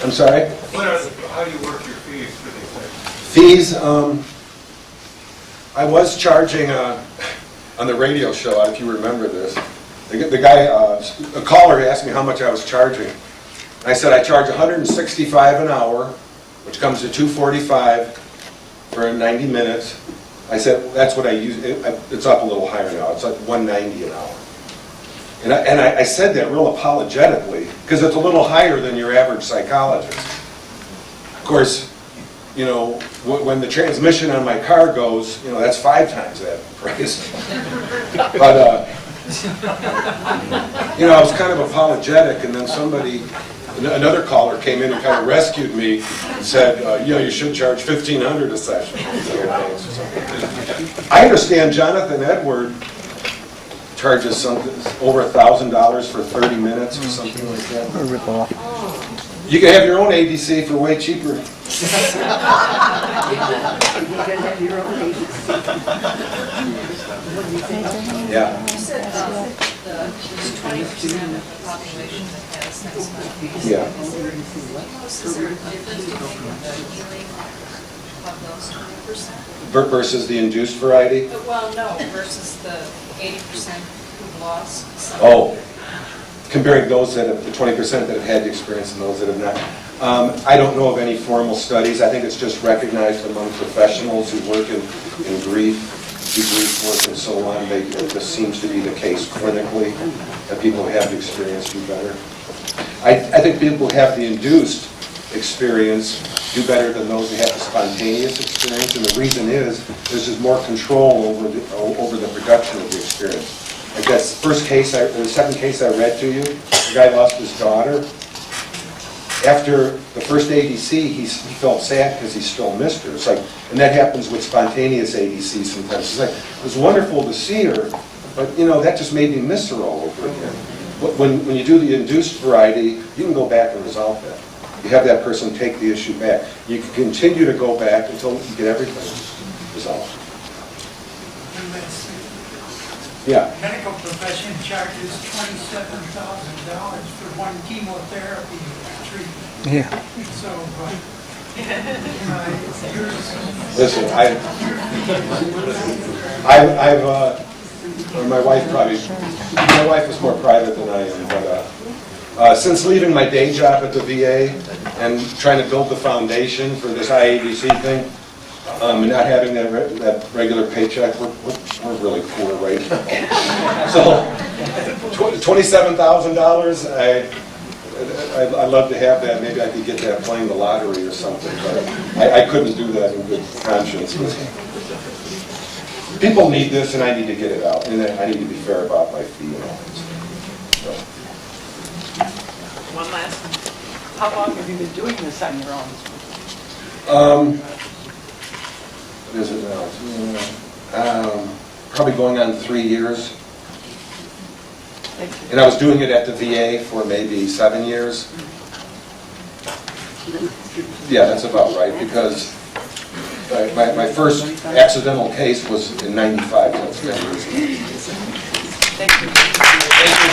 I'm sorry? How do you work your fees for these things? Fees, I was charging on the radio show, if you remember this. The guy, a caller asked me how much I was charging. I said I charge $165 an hour, which comes to $245 for 90 minutes. I said that's what I use. It's up a little higher now. It's like $190 an hour. And I said that real apologetically because it's a little higher than your average psychologist. Of course, you know, when the transmission on my car goes, you know, that's 5 times that price. But, you know, I was kind of apologetic, and then another caller came in and kind of rescued me and said, you know, you should charge $1,500 a session. I understand Jonathan Edward charges something over $1,000 for 30 minutes or something like that. A rip-off. You can have your own ADC for way cheaper. You can have your own Yeah. You said there's 20% of the population that has sensitivity. Yeah. Is there a difference between the healing of those 20%? Versus the induced variety? Well, no, versus the 80% who've lost. Oh, comparing those that have, the 20% that have had the experience and those that have not. I don't know of any formal studies. I think it's just recognized among professionals who work in grief, debrief work and so on. This seems to be the case clinically, that people who have the experience do better. I think people who have the induced experience do better than those who have the spontaneous experience, and the reason is there's just more control over the production of the experience. Like that first case, the second case I read to you, the guy lost his daughter. After the first ADC, he felt sad because he still missed her. It's like, and that happens with spontaneous ADC sometimes. It's like, it was wonderful to see her, but you know, that just made me miss her all over again. When you do the induced variety, you can go back and resolve that. You have that person take the issue back. You can continue to go back until you get everything resolved. Yeah. Medical profession charges $27,000 for one chemotherapy treatment. Yeah. So, Listen, my wife is more private than I am, but since leaving my day job at the VA and trying to build the foundation for this IADC thing, and not having that regular paycheck, we're really poor right now. So, $27,000, I'd love to have that. Maybe I could get that playing the lottery or something, but I couldn't do that in good conscience. People need this, and I need to get it out, and I need to be fair about my fee and all that. So. One last one. How long have you been doing this on your own? What is it now? Probably going on 3 years. And I was doing it at the VA for maybe 7 years. Yeah, that's about right, because my first accidental case was in '95. That's 10 years ago. Thank you. Thank you.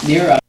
You're up.